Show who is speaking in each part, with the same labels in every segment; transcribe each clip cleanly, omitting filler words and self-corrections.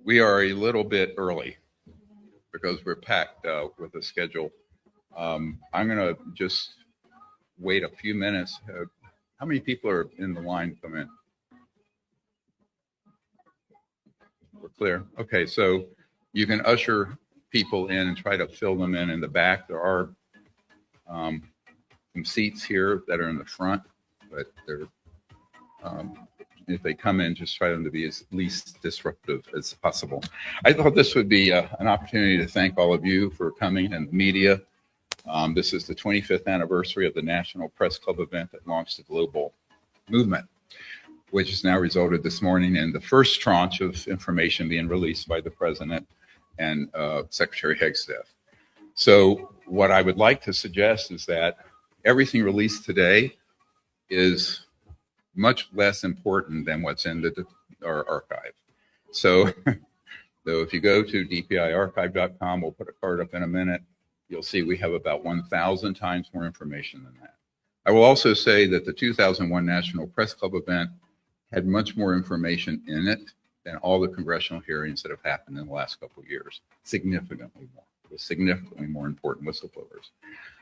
Speaker 1: we are a little bit early because we're packed with the schedule. I'm going to just wait a few minutes. How many people are in the line to come in? We're clear. Okay, so you can usher people in and try to fill them in the back. There are some seats here that are in the front, but they're if they come in, just try them to be as least disruptive as possible. I thought this would be an opportunity to thank all of you for coming and the media. This is the 25th anniversary of the National Press Club event that launched the global movement, which has now resulted this morning in the first tranche of information being released by the president and Secretary Hegstead. So what I would like to suggest is that everything released today is much less important than what's in our archive. So if you go to dpiarchive.com, we'll put a card up in a minute, you'll see we have about 1,000 times more information than that. I will also say that the 2001 National Press Club event had much more information in it than all the congressional hearings that have happened in the last couple of years, significantly more, with significantly more important whistleblowers.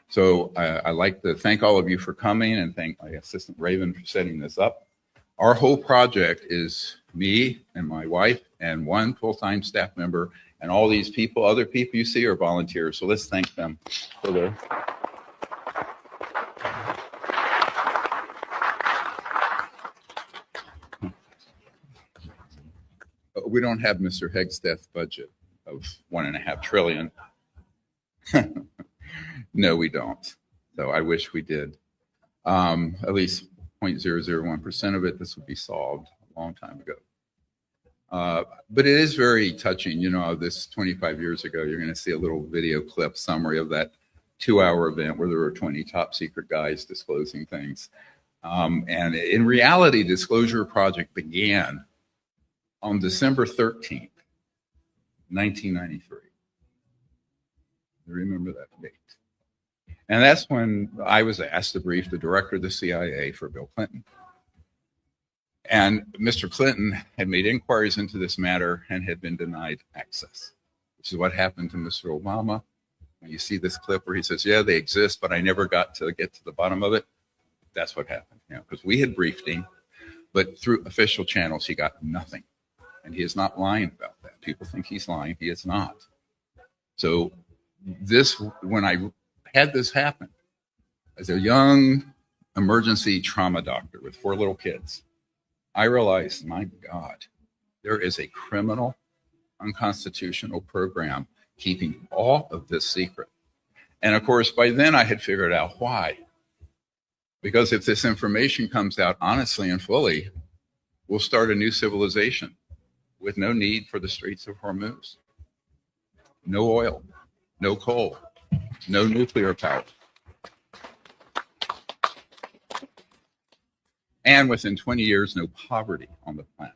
Speaker 1: So I'd like to thank all of you for coming and thank my assistant Raven for setting this up. Our whole project is me and my wife and one full-time staff member, and all these people, other people you see are volunteers. So let's thank them for their. We don't have Mr. Hegsted's budget of $1.5 trillion. No, we don't. So I wish we did. At least 0.001% of it, this would be solved a long time ago. But it is very touching. You know, this 25 years ago, you're going to see a little video clip summary of that 2-hour event where there were 20 top secret guys disclosing things. And in reality, Disclosure Project began on December 13th, 1993. I remember that date. And that's when I was asked to brief the director of the CIA for Bill Clinton. And Mr. Clinton had made inquiries into this matter and had been denied access, which is what happened to Mr. Obama. When you see this clip where he says, yeah, they exist, but I never got to get to the bottom of it. That's what happened, you know, because we had briefed him, but through official channels, he got nothing. And he is not lying about that. People think he's lying. He is not. So this, when I had this happen as a young emergency trauma doctor with 4 little kids, I realized, my God, there is a criminal, unconstitutional program keeping all of this secret. And of course, by then I had figured out why. Because if this information comes out honestly and fully, we'll start a new civilization with no need for the Straits of Hormuz. No oil, no coal, no nuclear power. And within 20 years, no poverty on the planet.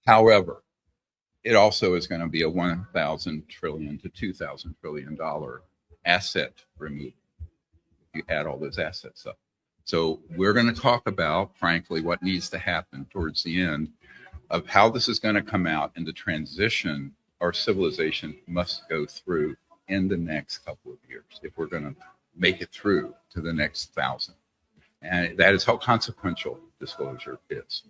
Speaker 1: However, it also is going to be a $1,000 trillion to $2,000 trillion asset removal if you add all those assets up. So we're going to talk about, frankly, what needs to happen towards the end of how this is going to come out and the transition our civilization must go through in the next couple of years if we're going to make it through to the next 1,000. And that is how consequential disclosure is.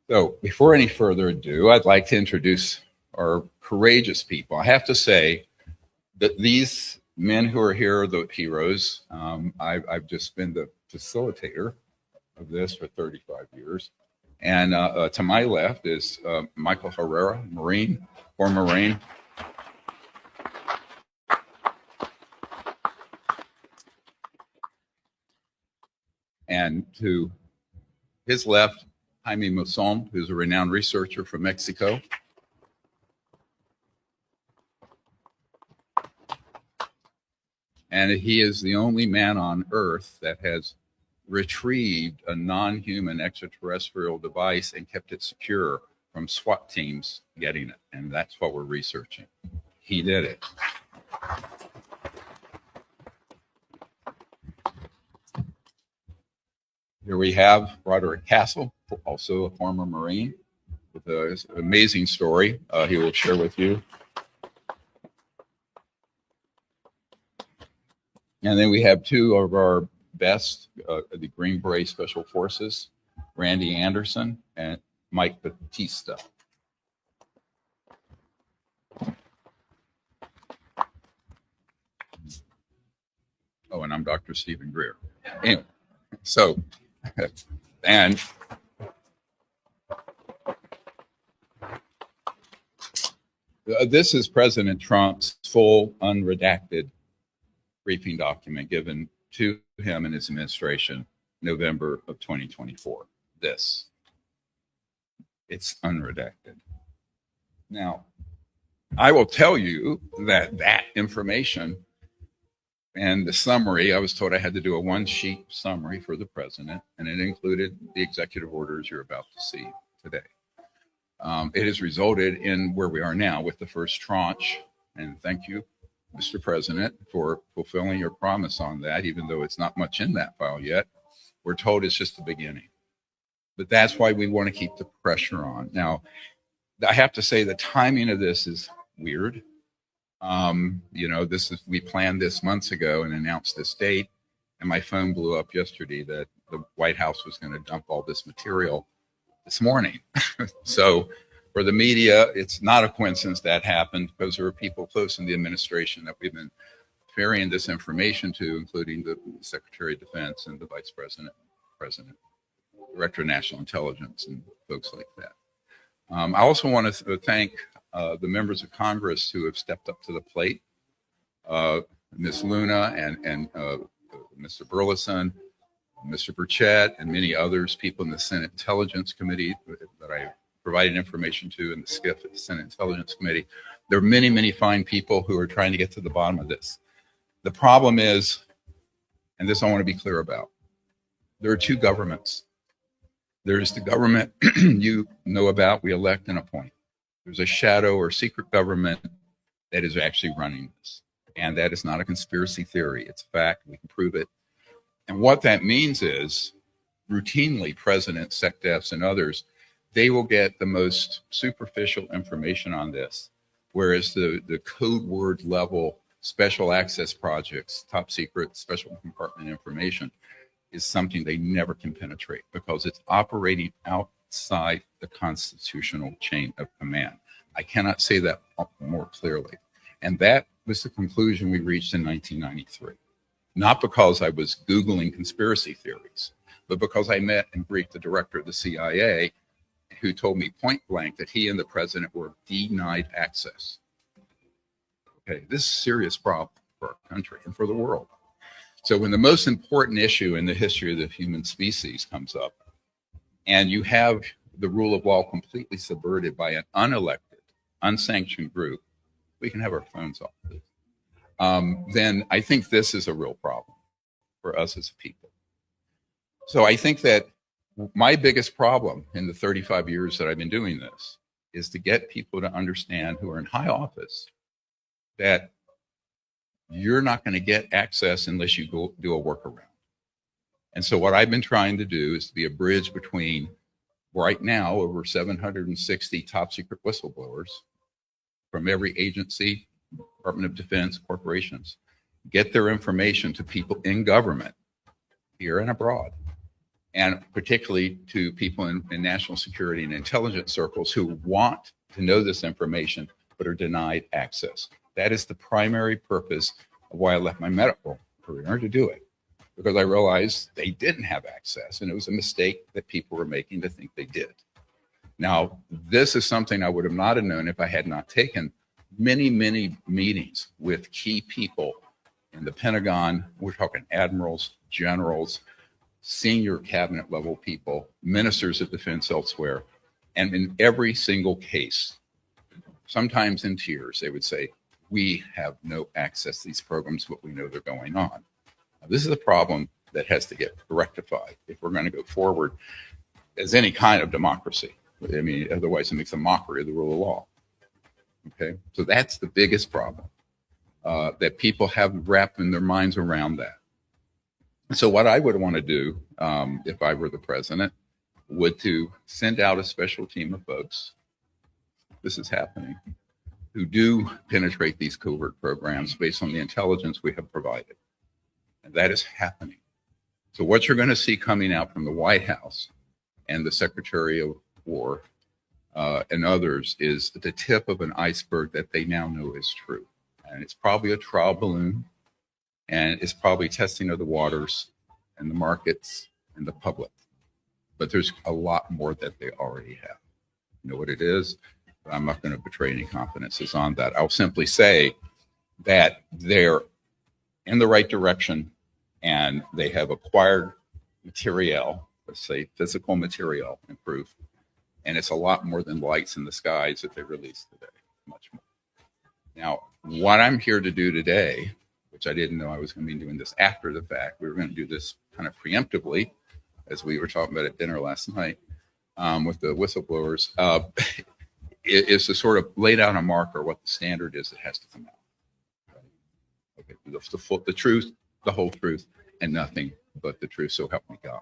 Speaker 1: So before any further ado, I'd like to introduce our courageous people. I have to say that these men who are here are the heroes. I've just been the facilitator of this for 35 years. And to my left is Michael Herrera, Marine, former Marine. And to his left, Jaime Maussan, who's a renowned researcher from Mexico. And he is the only man on Earth that has retrieved a non-human extraterrestrial device and kept it secure from SWAT teams getting it. And that's what we're researching. He did it. Here we have Roderick Castle, also a former Marine, with an amazing story he will share with you. And then we have two of our best, the Green Beret Special Forces, Randy Anderson and Mike Batista. Oh, and I'm Dr. Stephen Greer. Anyway, so, and this is President Trump's full unredacted briefing document given to him and his administration November of 2024. This. It's unredacted. Now, I will tell you that that information and the summary, I was told I had to do a one-sheet summary for the president, and it included the executive orders you're about to see today. It has resulted in where we are now with the first tranche, and thank you, Mr. President, for fulfilling your promise on that, even though it's not much in that file yet. We're told it's just the beginning. But that's why we want to keep the pressure on. Now, I have to say the timing of this is weird. We planned this months ago and announced this date, and my phone blew up yesterday that the White House was going to dump all this material this morning. So for the media, it's not a coincidence that happened, because there are people close in the administration that we've been ferrying this information to, including the Secretary of Defense and the Vice President, Director of National Intelligence, and folks like that. I also want to thank the members of Congress who have stepped up to the plate, Ms. Luna and Mr. Burleson, Mr. Burchett, and many others, people in the Senate Intelligence Committee that I provided information to, in the SCIF at the Senate Intelligence Committee. There are many, many fine people who are trying to get to the bottom of this. The problem is, and this I want to be clear about, there are two governments. There's the government you know about, we elect and appoint. There's a shadow or secret government that is actually running this. And that is not a conspiracy theory. It's a fact. We can prove it. And what that means is, routinely, presidents, SecDefs, and others, they will get the most superficial information on this, whereas the code word level special access projects, top secret, special compartment information, is something they never can penetrate, because it's operating outside the constitutional chain of command. I cannot say that more clearly. And that was the conclusion we reached in 1993. Not because I was Googling conspiracy theories, but because I met and briefed the director of the CIA, who told me point blank that he and the president were denied access. Okay, this is a serious problem for our country and for the world. So when the most important issue in the history of the human species comes up, and you have the rule of law completely subverted by an unelected, unsanctioned group, we can have our phones off, please. Then I think this is a real problem for us as a people. So I think that my biggest problem in the 35 years that I've been doing this is to get people to understand, who are in high office, that you're not going to get access unless you go do a workaround. And so what I've been trying to do is to be a bridge between, right now, over 760 top secret whistleblowers from every agency, Department of Defense, corporations, get their information to people in government, here and abroad, and particularly to people in national security and intelligence circles who want to know this information but are denied access. That is the primary purpose of why I left my medical career, to do it, because I realized they didn't have access, and it was a mistake that people were making to think they did. Now, this is something I would have not have known if I had not taken many, many meetings with key people in the Pentagon. We're talking admirals, generals, senior cabinet level people, ministers of defense elsewhere. And in every single case, sometimes in tears, they would say, we have no access to these programs, but we know they're going on. Now, this is a problem that has to get rectified if we're going to go forward as any kind of democracy. I mean, otherwise it makes a mockery of the rule of law. Okay, so that's the biggest problem, that people have wrapped in their minds around that. So what I would want to do, if I were the president, would to send out a special team of folks, this is happening, who do penetrate these covert programs based on the intelligence we have provided. And that is happening. So what you're going to see coming out from the White House and the Secretary of War and others is the tip of an iceberg that they now know is true. And it's probably a trial balloon, and it's probably testing of the waters and the markets and the public. But there's a lot more that they already have. You know what it is? I'm not going to betray any confidences on that. I'll simply say that they're in the right direction and they have acquired material, let's say physical material and proof, and it's a lot more than lights in the skies that they released today, much more. Now, what I'm here to do today, which I didn't know I was going to be doing this after the fact, we were going to do this kind of preemptively, as we were talking about at dinner last night with the whistleblowers, is to sort of lay down a marker what the standard is that has to come out. Okay, the truth, the whole truth, and nothing but the truth, so help me God,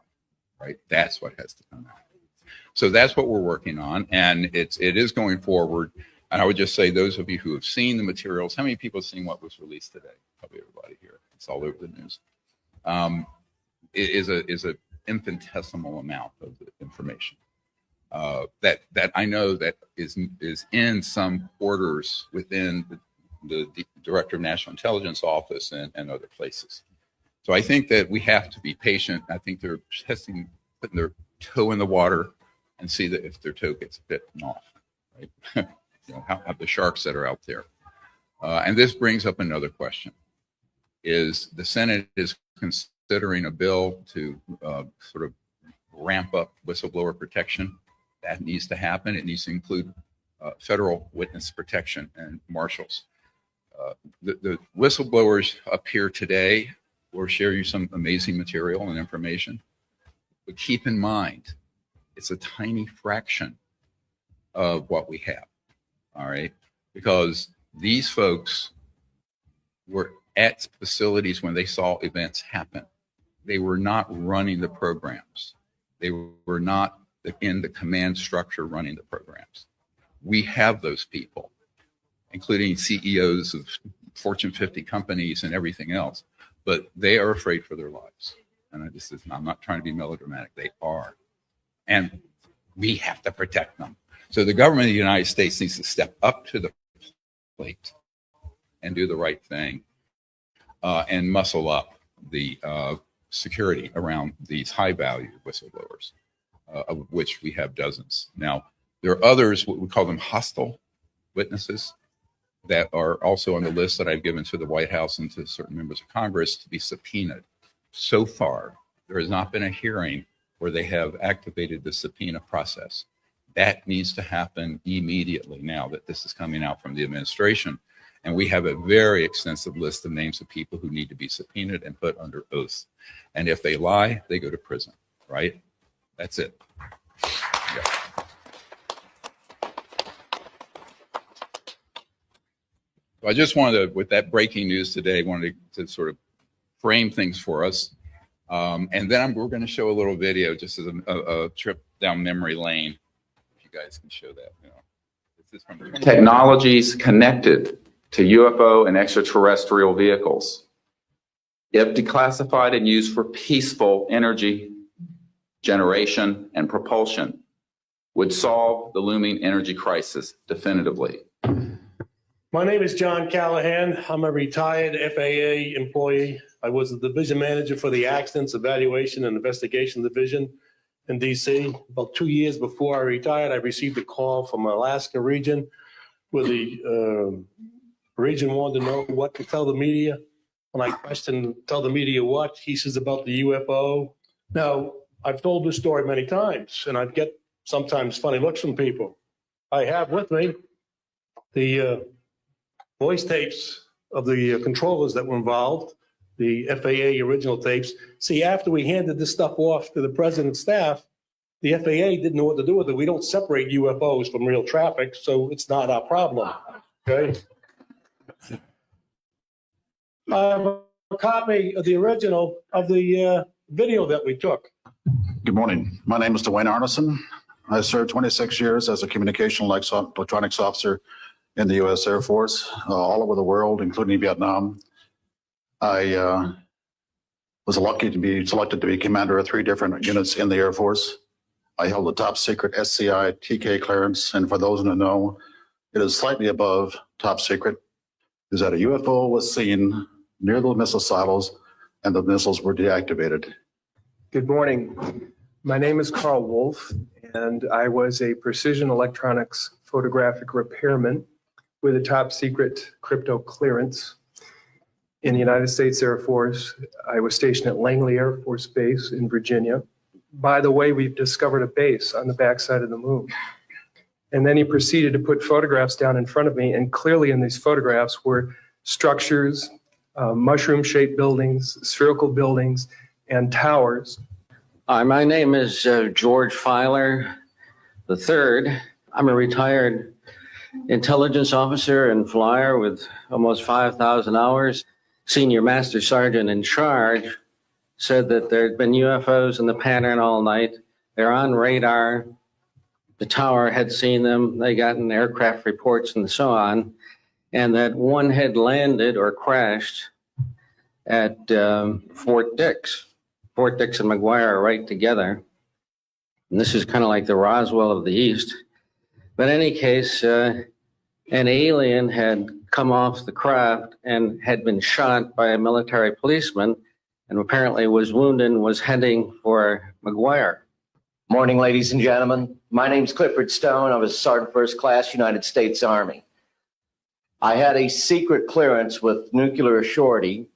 Speaker 1: right? That's what has to come out. So that's what we're working on, and it is going forward. And I would just say, those of you who have seen the materials, how many people have seen what was released today? Probably everybody here. It's all over the news. It is a infinitesimal amount of the information that I know that is in some orders within the Director of National Intelligence Office and other places. So I think that we have to be patient. I think they're putting their toe in the water and see that if their toe gets bitten off, right? You know, how the sharks that are out there. And this brings up another question. Is the Senate is considering a bill to sort of ramp up whistleblower protection. That needs to happen. It needs to include federal witness protection and marshals. The whistleblowers up here today will share you some amazing material and information. But keep in mind, it's a tiny fraction of what we have. All right, because these folks were at facilities when they saw events happen. They were not running the programs. They were not in the command structure running the programs. We have those people, including CEOs of Fortune 50 companies and everything else, but they are afraid for their lives. And I'm not trying to be melodramatic. They are. And we have to protect them. So the government of the United States needs to step up to the plate and do the right thing and muscle up the security around these high-value whistleblowers, of which we have dozens. Now, there are others, what we call them hostile witnesses, that are also on the list that I've given to the White House and to certain members of Congress to be subpoenaed. So far, there has not been a hearing where they have activated the subpoena process. That needs to happen immediately now that this is coming out from the administration. And we have a very extensive list of names of people who need to be subpoenaed and put under oath. And if they lie, they go to prison, right? That's it. Yeah. So I just wanted to, with that breaking news today, wanted to sort of frame things for us. And then we're going to show a little video just as a trip down memory lane. You guys can show that. You know, this is from the
Speaker 2: technologies connected to UFO and extraterrestrial vehicles, if declassified and used for peaceful energy generation and propulsion, would solve the looming energy crisis definitively.
Speaker 3: My name is John Callahan. I'm a retired FAA employee. I was the division manager for the Accidents Evaluation and Investigation Division in DC. About 2 years before I retired, I received a call from Alaska region where the region wanted to know what to tell the media. When I questioned, tell the media what? He says about the UFO. Now, I've told this story many times, and I get sometimes funny looks from people. I have with me the voice tapes of the controllers that were involved, the FAA original tapes. See, after we handed this stuff off to the president's staff, the FAA didn't know what to do with it. We don't separate UFOs from real traffic, so it's not our problem, okay? I have A copy of the original of the video that we took.
Speaker 4: Good morning. My name is Dwayne Arneson. I served 26 years as a communication electronics officer in the U.S. Air Force, all over the world, including Vietnam. I was lucky to be selected to be commander of 3 different units in the Air Force. I held the top secret SCI TK clearance, and for those who don't know, it is slightly above top secret, is that a UFO was seen near the missile silos and the missiles were deactivated.
Speaker 5: Good morning. My name is Carl Wolf, and I was a precision electronics photographic repairman with a top secret crypto clearance in the United States Air Force. I was stationed at Langley Air Force Base in Virginia. By the way, we've discovered a base on the backside of the moon. And then he proceeded to put photographs down in front of me, and clearly in these photographs were structures, mushroom-shaped buildings, spherical buildings, and towers.
Speaker 6: Hi, my name is George Filer III. I'm a retired intelligence officer and flyer with almost 5,000 hours. Senior Master Sergeant in charge said that there had been UFOs in the pattern all night. They're on radar. The tower had seen them. They got in aircraft reports and so on. And that one had landed or crashed at Fort Dix. Fort Dix and McGuire are right together. And this is kind of like the Roswell of the East. But in any case, an alien had come off the craft and had been shot by a military policeman and apparently was wounded and was heading for McGuire.
Speaker 7: Morning, ladies and gentlemen. My name's Clifford Stone. I was Sergeant First Class, United States Army. I had a secret clearance with nuclear surety.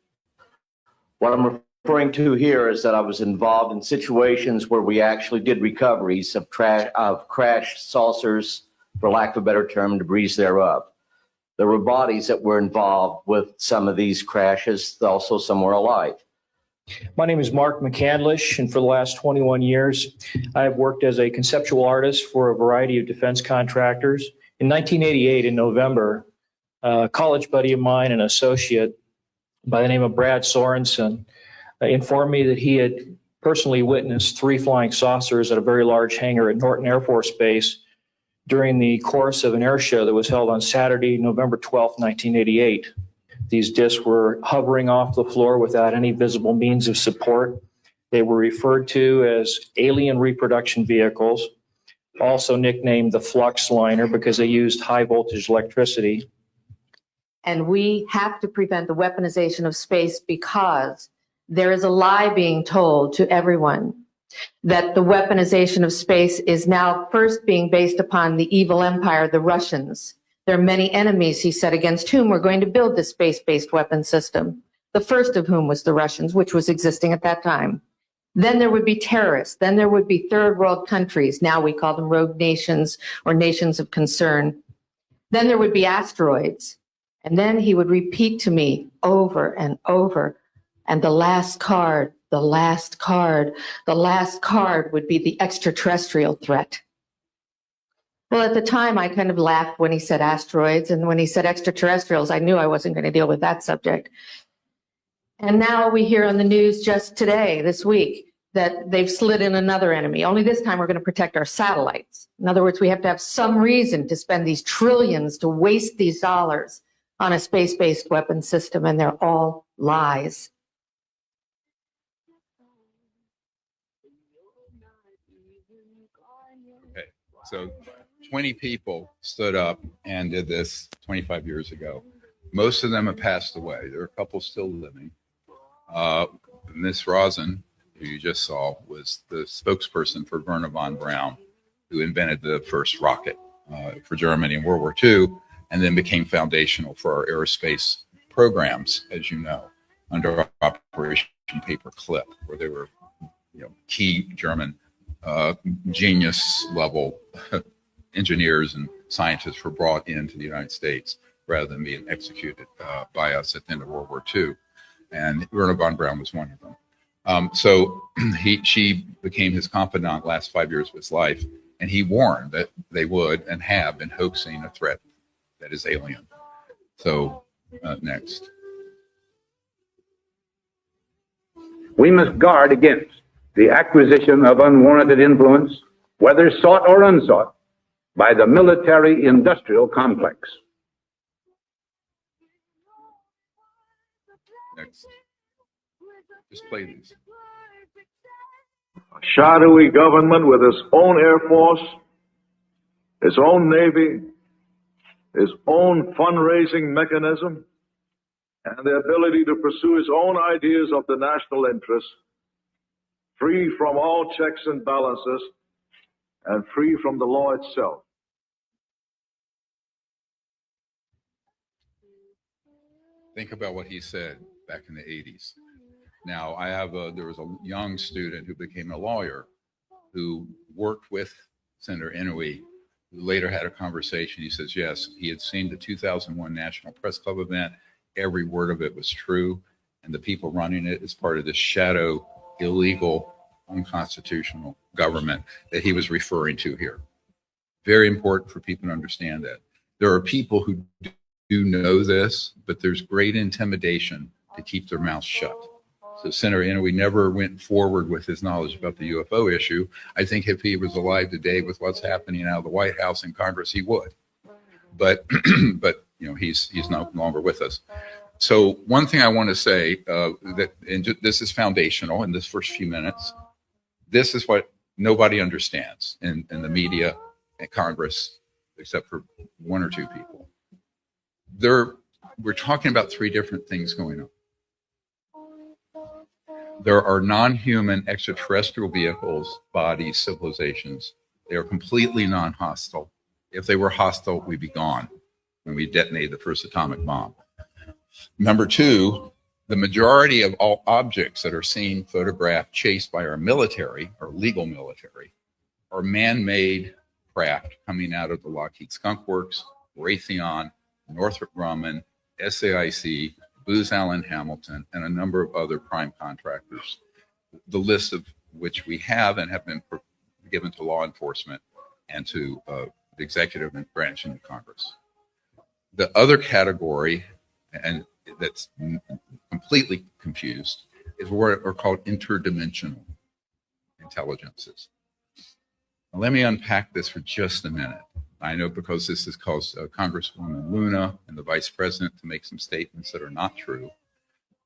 Speaker 7: What I'm referring to here is that I was involved in situations where we actually did recoveries of crashed saucers, for lack of a better term, debris thereof. There were bodies that were involved with some of these crashes, also some were alive.
Speaker 8: My name is Mark McCandlish, and for the last 21 years, I have worked as a conceptual artist for a variety of defense contractors. In 1988, in November, a college buddy of mine, an associate by the name of Brad Sorensen, informed me that he had personally witnessed 3 flying saucers at a very large hangar at Norton Air Force Base during the course of an air show that was held on Saturday, November 12, 1988. These discs were hovering off the floor without any visible means of support. They were referred to as alien reproduction vehicles, also nicknamed the flux liner because they used high voltage electricity.
Speaker 9: And we have to prevent the weaponization of space because there is a lie being told to everyone that the weaponization of space is now first being based upon the evil empire, the Russians. There are many enemies, he said, against whom we're going to build this space-based weapon system. The first of whom was the Russians, which was existing at that time. Then there would be terrorists. Then there would be third world countries. Now we call them rogue nations or nations of concern. Then there would be asteroids. And then he would repeat to me over and over. And the last card would be the extraterrestrial threat. Well, at the time, I kind of laughed when he said asteroids, and when he said extraterrestrials, I knew I wasn't going to deal with that subject. And now we hear on the news just today, this week, that they've slid in another enemy. Only this time we're going to protect our satellites. In other words, we have to have some reason to spend these trillions to waste these dollars on a space-based weapon system, and they're all lies.
Speaker 1: Okay, so 20 people stood up and did this 25 years ago. Most of them have passed away. There are a couple still living. Miss Rosen, who you just saw, was the spokesperson for Werner von Braun, who invented the first rocket for Germany in World War II, and then became foundational for our aerospace programs, as you know, under Operation Paperclip, where they were, key German genius level engineers and scientists were brought into the United States rather than being executed by us at the end of World War II. And Werner von Braun was one of them. So she became his confidant last 5 years of his life, and he warned that they would and have been hoaxing a threat that is alien. So next.
Speaker 10: We must guard against the acquisition of unwarranted influence, whether sought or unsought, by the military-industrial complex.
Speaker 1: Next. Just play these.
Speaker 11: A shadowy government with its own Air Force, its own Navy, its own fundraising mechanism, and the ability to pursue its own ideas of the national interest, free from all checks and balances, and free from the law itself.
Speaker 1: Think about what he said back in the 80s. Now, there was a young student who became a lawyer who worked with Senator Inouye, who later had a conversation. He says, yes, he had seen the 2001 National Press Club event. Every word of it was true. And the people running it is part of this shadow, illegal, unconstitutional government that he was referring to here. Very important for people to understand that. There are people who do know this, but there's great intimidation to keep their mouths shut. So Senator Inouye never went forward with his knowledge about the UFO issue. I think if he was alive today with what's happening out of the White House and Congress, he would. But he's no longer with us. So one thing I want to say this is foundational in this first few minutes. This is what nobody understands in the media and Congress, except for one or two people. We're talking about three different things going on. There are non-human extraterrestrial vehicles, bodies, civilizations. They are completely non-hostile. If they were hostile, we'd be gone when we detonated the first atomic bomb. Number two, the majority of all objects that are seen, photographed, chased by our military, our legal military, are man-made craft coming out of the Lockheed Skunk Works, Raytheon, Northrop Grumman, SAIC, Booz Allen Hamilton, and a number of other prime contractors, the list of which we have and have been given to law enforcement and to the executive branch in Congress. The other category, and that's completely confused, is what are called interdimensional intelligences. Now, let me unpack this for just a minute. I know because this has caused Congresswoman Luna and the Vice President to make some statements that are not true.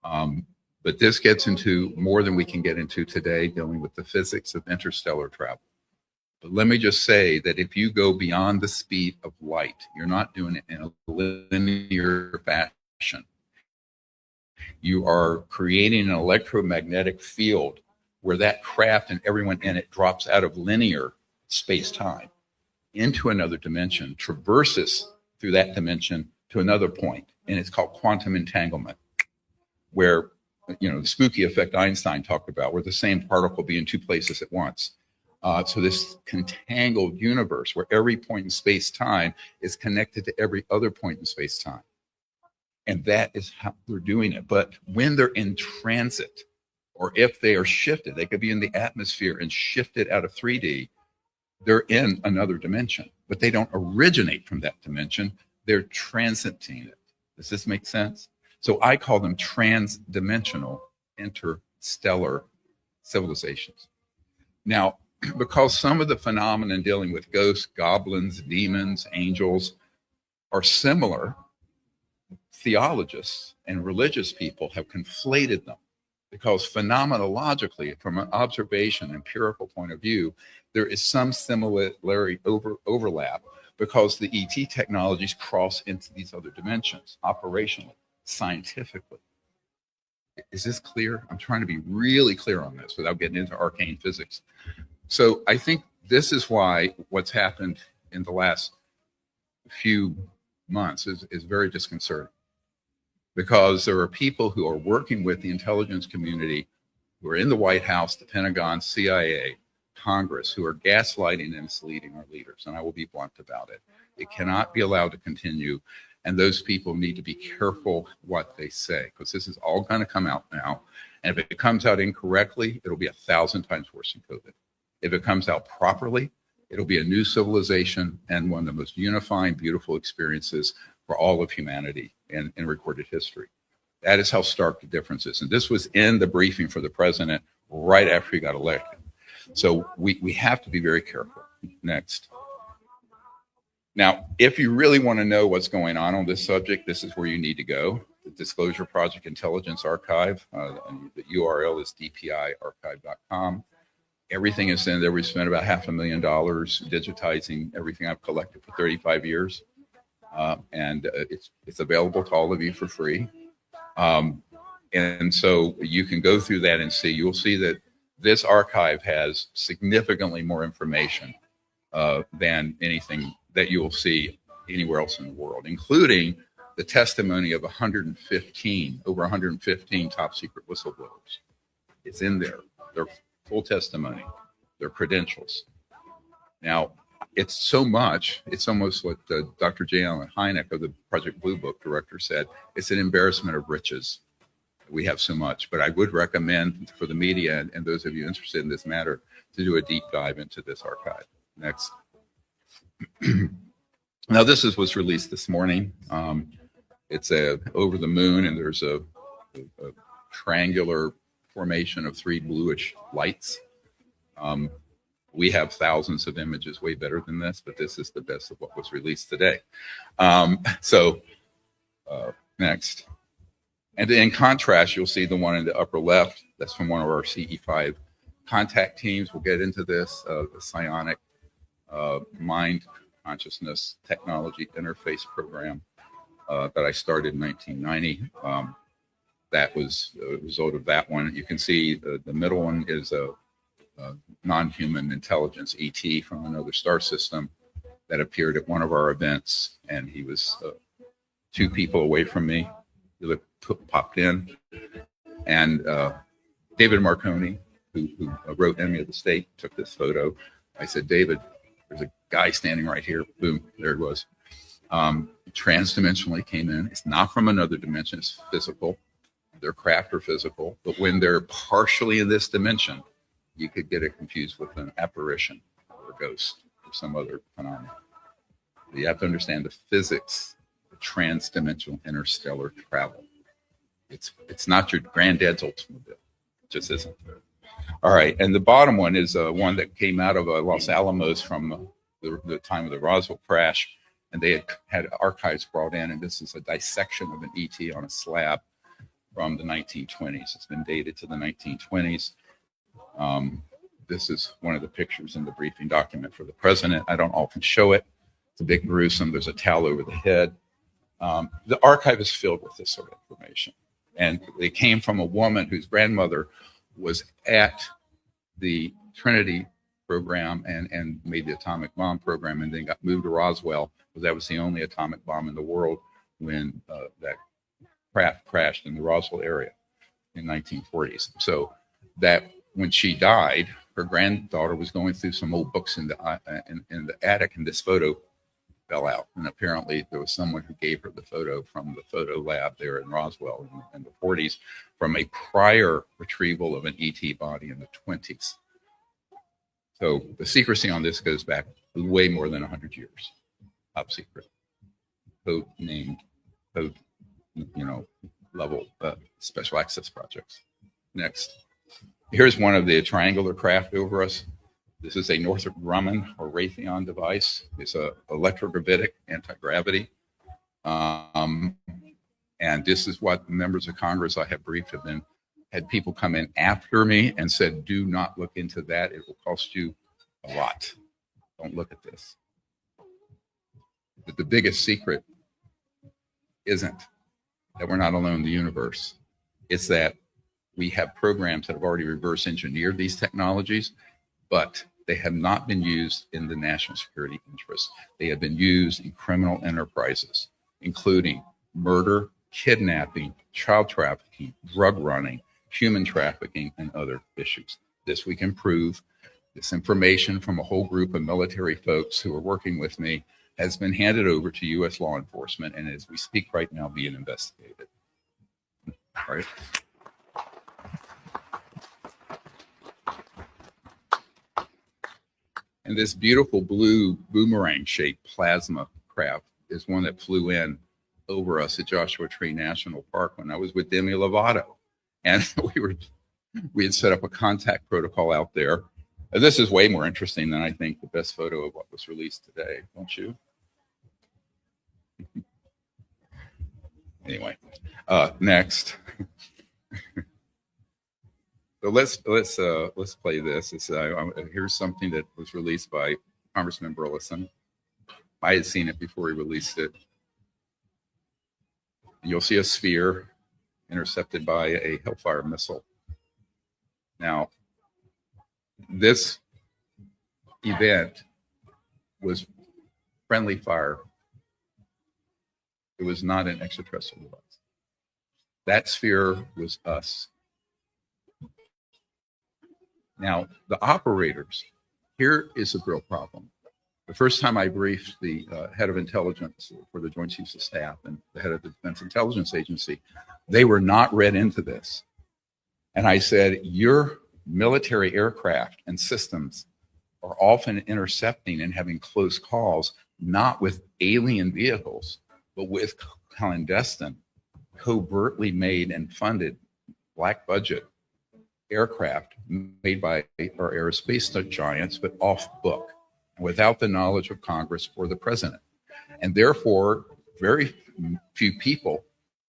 Speaker 1: But this gets into more than we can get into today, dealing with the physics of interstellar travel. But let me just say that if you go beyond the speed of light, you're not doing it in a linear fashion. You are creating an electromagnetic field where that craft and everyone in it drops out of linear space-time into another dimension, traverses through that dimension to another point, and it's called quantum entanglement, where, the spooky effect Einstein talked about, where the same particle be in two places at once. So this contangled universe where every point in space-time is connected to every other point in space-time. And that is how they're doing it. But when they're in transit, or if they are shifted, they could be in the atmosphere and shifted out of 3D, they're in another dimension, but they don't originate from that dimension. They're transiting it. Does this make sense? So I call them trans-dimensional interstellar civilizations. Now, because some of the phenomena dealing with ghosts, goblins, demons, angels are similar, theologists and religious people have conflated them, because phenomenologically, from an observation, empirical point of view, there is some similarity overlap, because the ET technologies cross into these other dimensions operationally, scientifically. Is this clear? I'm trying to be really clear on this without getting into arcane physics. So I think this is why what's happened in the last few months is very disconcerting, because there are people who are working with the intelligence community, who are in the White House, the Pentagon, CIA, Congress, who are gaslighting and misleading our leaders. And I will be blunt about it. It cannot be allowed to continue. And those people need to be careful what they say, because this is all going to come out now. And if it comes out incorrectly, it'll be 1,000 times worse than COVID. If it comes out properly, it'll be a new civilization and one of the most unifying, beautiful experiences for all of humanity in recorded history. That is how stark the difference is. And this was in the briefing for the president right after he got elected. So we have to be very careful. Next. Now, if you really want to know what's going on this subject, this is where you need to go. The Disclosure Project Intelligence Archive. The URL is dpiarchive.com. Everything is in there. We spent about $500,000 digitizing everything I've collected for 35 years. And it's available to all of you for free. And so you can go through that and see. You'll see that this archive has significantly more information than anything that you will see anywhere else in the world, including the testimony of over 115 top secret whistleblowers. It's in there, their full testimony, their credentials. Now, it's so much, it's almost what Dr. J. Allen Hynek of the Project Blue Book director said, it's an embarrassment of riches. We have so much, but I would recommend for the media and those of you interested in this matter to do a deep dive into this archive. Next. Now, this was released this morning. It's over the moon, and there's a triangular formation of 3 bluish lights. We have thousands of images way better than this, but this is the best of what was released today. Next. And in contrast, you'll see the one in the upper left. That's from one of our CE5 contact teams. We'll get into this, the psionic mind consciousness technology interface program that I started in 1990. That was a result of that one. You can see the middle one is a non-human intelligence ET from another star system that appeared at one of our events, and he was 2 people away from me. He popped in, and David Marconi, who wrote Enemy of the State, took this photo. I said, David, there's a guy standing right here. Boom, there it was. Transdimensionally came in. It's not from another dimension, it's physical. Their craft are physical, but when they're partially in this dimension, you could get it confused with an apparition or a ghost or some other phenomenon. You have to understand the physics of transdimensional interstellar travel. It's not your granddad's Oldsmobile. It just isn't. All right, and the bottom one is one that came out of Los Alamos from the time of the Roswell crash, and they had archives brought in, and this is a dissection of an ET on a slab from the 1920s. It's been dated to the 1920s. This is one of the pictures in the briefing document for the president. I don't often show it. It's a bit gruesome. There's a towel over the head. The archive is filled with this sort of information. And they came from a woman whose grandmother was at the Trinity program and made the atomic bomb program, and then got moved to Roswell, because that was the only atomic bomb in the world when that craft crashed in the Roswell area in 1940s. So that when she died, her granddaughter was going through some old books in the attic, and this photo fell out. And apparently there was someone who gave her the photo from the photo lab there in Roswell in the 40s from a prior retrieval of an ET body in the 20s. So the secrecy on this goes back way more than 100 years. Top secret. Code named, code, level special access projects. Next. Here's one of the triangular craft over us. This is a Northrop Grumman or Raytheon device. It's a electrogravitic anti-gravity. And this is what members of Congress I have briefed have had people come in after me and said, do not look into that. It will cost you a lot. Don't look at this. But the biggest secret isn't that we're not alone in the universe. It's that we have programs that have already reverse engineered these technologies, but they have not been used in the national security interest. They have been used in criminal enterprises, including murder, kidnapping, child trafficking, drug running, human trafficking, and other issues. This we can prove. This information from a whole group of military folks who are working with me has been handed over to U.S. law enforcement, and as we speak right now, being investigated. All right. And this beautiful blue boomerang-shaped plasma craft is one that flew in over us at Joshua Tree National Park when I was with Demi Lovato. And we had set up a contact protocol out there. This is way more interesting than I think the best photo of what was released today, don't you? Anyway, next. So let's play this. Here's something that was released by Congressman Burleson. I had seen it before he released it. You'll see a sphere intercepted by a Hellfire missile. Now, this event was friendly fire. It was not an extraterrestrial device. That sphere was us. Now, the operators, here is a real problem. The first time I briefed the head of intelligence for the Joint Chiefs of Staff and the head of the Defense Intelligence Agency, they were not read into this. And I said, your military aircraft and systems are often intercepting and having close calls, not with alien vehicles, but with clandestine, covertly made and funded black budget aircraft made by our aerospace giants, but off book, without the knowledge of Congress or the president. And therefore, very few people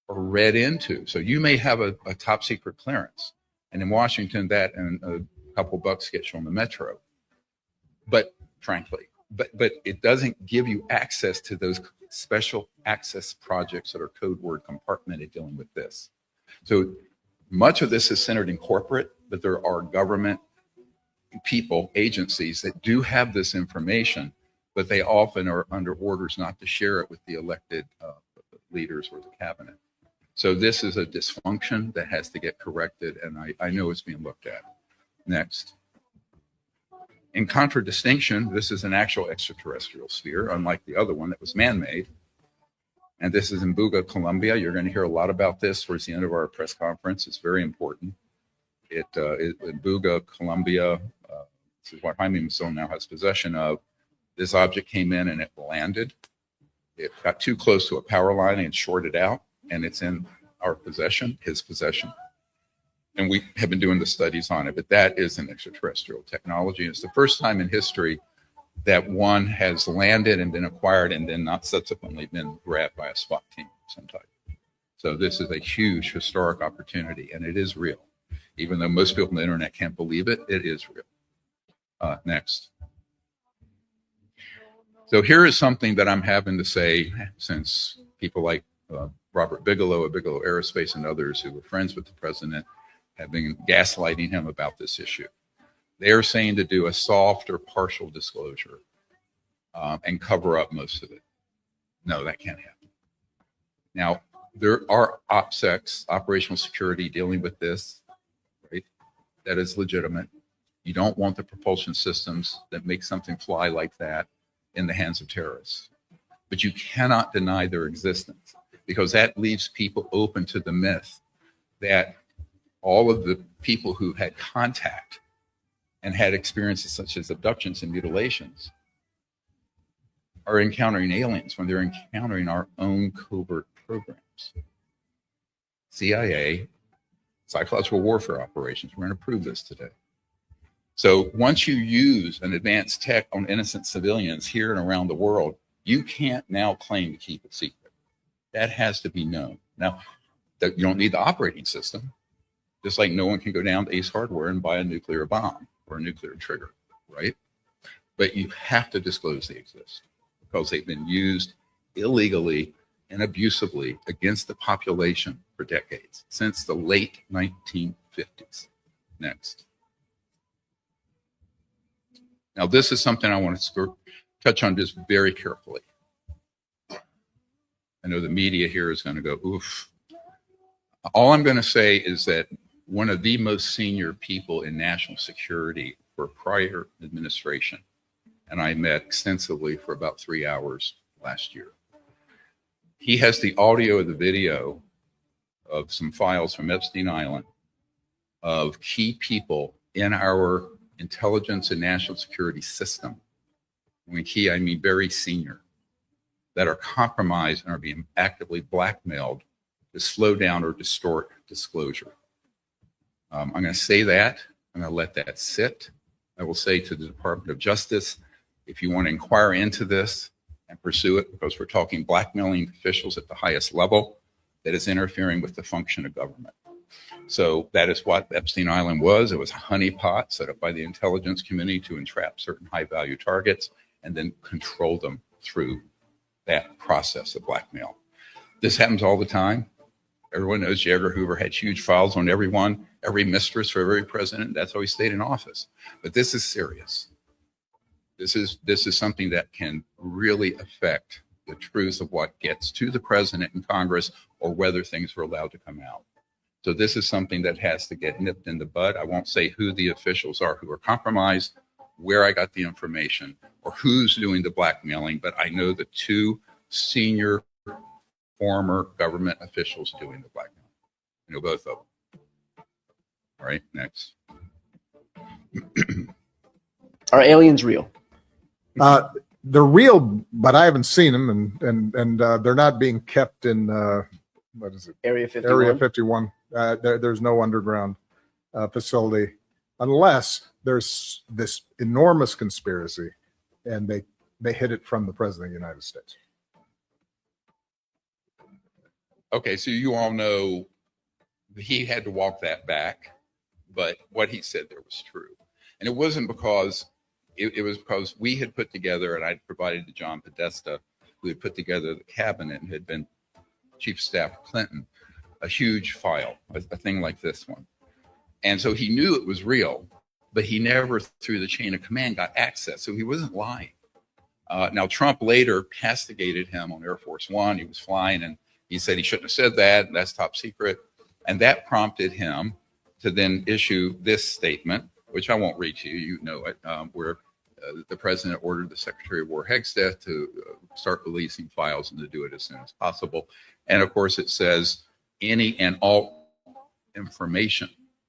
Speaker 1: are read into. So you may have a top secret clearance, and in Washington, that and a couple bucks gets you on the metro. But frankly, but it doesn't give you access to those special access projects that are code word compartmented dealing with this. So much of this is centered in corporate, but there are government people, agencies that do have this information, but they often are under orders not to share it with the elected leaders or the cabinet. So this is a dysfunction that has to get corrected, and I know it's being looked at. Next. In contradistinction, this is an actual extraterrestrial sphere, unlike the other one that was man-made. And this is in Buga, Colombia. You're going to hear a lot about this towards the end of our press conference. It's very important. In Buga, Colombia, this is what Jaime Mason now has possession of. This object came in and it landed. It got too close to a power line and shorted out, and it's in our possession, his possession. And we have been doing the studies on it, but that is an extraterrestrial technology. It's the first time in history that one has landed and been acquired and then not subsequently been grabbed by a SWAT team of some type. So this is a huge historic opportunity, and it is real. Even though most people on the internet can't believe it, it is real. Next. So here is something that I'm having to say, since people like Robert Bigelow of Bigelow Aerospace and others who were friends with the president have been gaslighting him about this issue. They are saying to do a soft or partial disclosure and cover up most of it. No, that can't happen. Now, there are OPSECs, operational security, dealing with this, right? That is legitimate. You don't want the propulsion systems that make something fly like that in the hands of terrorists. But you cannot deny their existence, because that leaves people open to the myth that all of the people who had contact and had experiences such as abductions and mutilations are encountering aliens when they're encountering our own covert programs. CIA, psychological warfare operations, we're going to prove this today. So once you use an advanced tech on innocent civilians here and around the world, you can't now claim to keep it secret. That has to be known. Now, you don't need the operating system. Just like no one can go down to Ace Hardware and buy a nuclear bomb or a nuclear trigger, right? But you have to disclose they exist because they've been used illegally and abusively against the population for decades, since the late 1950s. Next. Now, this is something I want to touch on just very carefully. I know the media here is going to go, oof. All I'm going to say is that one of the most senior people in national security for prior administration, and I met extensively for about 3 hours last year. He has the audio of the video of some files from Epstein Island of key people in our intelligence and national security system. When key, I mean very senior, that are compromised and are being actively blackmailed to slow down or distort disclosure. I'm going to say that. I'm going to let that sit. I will say to the Department of Justice, if you want to inquire into this and pursue it, because we're talking blackmailing officials at the highest level, that is interfering with the function of government. So that is what Epstein Island was. It was a honeypot set up by the intelligence community to entrap certain high-value targets and then control them through that process of blackmail. This happens all the time. Everyone knows J. Edgar Hoover had huge files on everyone, every mistress for every president. That's how he stayed in office. But this is serious. This is something that can really affect the truth of what gets to the president and Congress, or whether things were allowed to come out. So this is something that has to get nipped in the bud. I won't say who the officials are who are compromised, where I got the information, or who's doing the blackmailing, but I know the two senior former government officials doing the blackmailing. I know both of them. All right, next.
Speaker 12: Are aliens real?
Speaker 13: They're real, but I haven't seen them, and they're not being kept in what is it?
Speaker 12: Area 51?
Speaker 13: Area 51. There's no underground facility unless there's this enormous conspiracy, and they hid it from the president of the United States.
Speaker 1: Okay, so you all know he had to walk that back, but what he said there was true. And it wasn't because, it was because we had put together, and I'd provided to John Podesta, who had put together the cabinet and had been chief of staff of Clinton, a huge file, a thing like this one. And so he knew it was real, but he never, through the chain of command, got access. So he wasn't lying. Now, Trump later castigated him on Air Force One. He was flying, and he said he shouldn't have said that, and that's top secret. And that prompted him to then issue this statement, which I won't read to you, you know it, where the president ordered the Secretary of War Hegstead to start releasing files and to do it as soon as possible. And of course, it says any and all information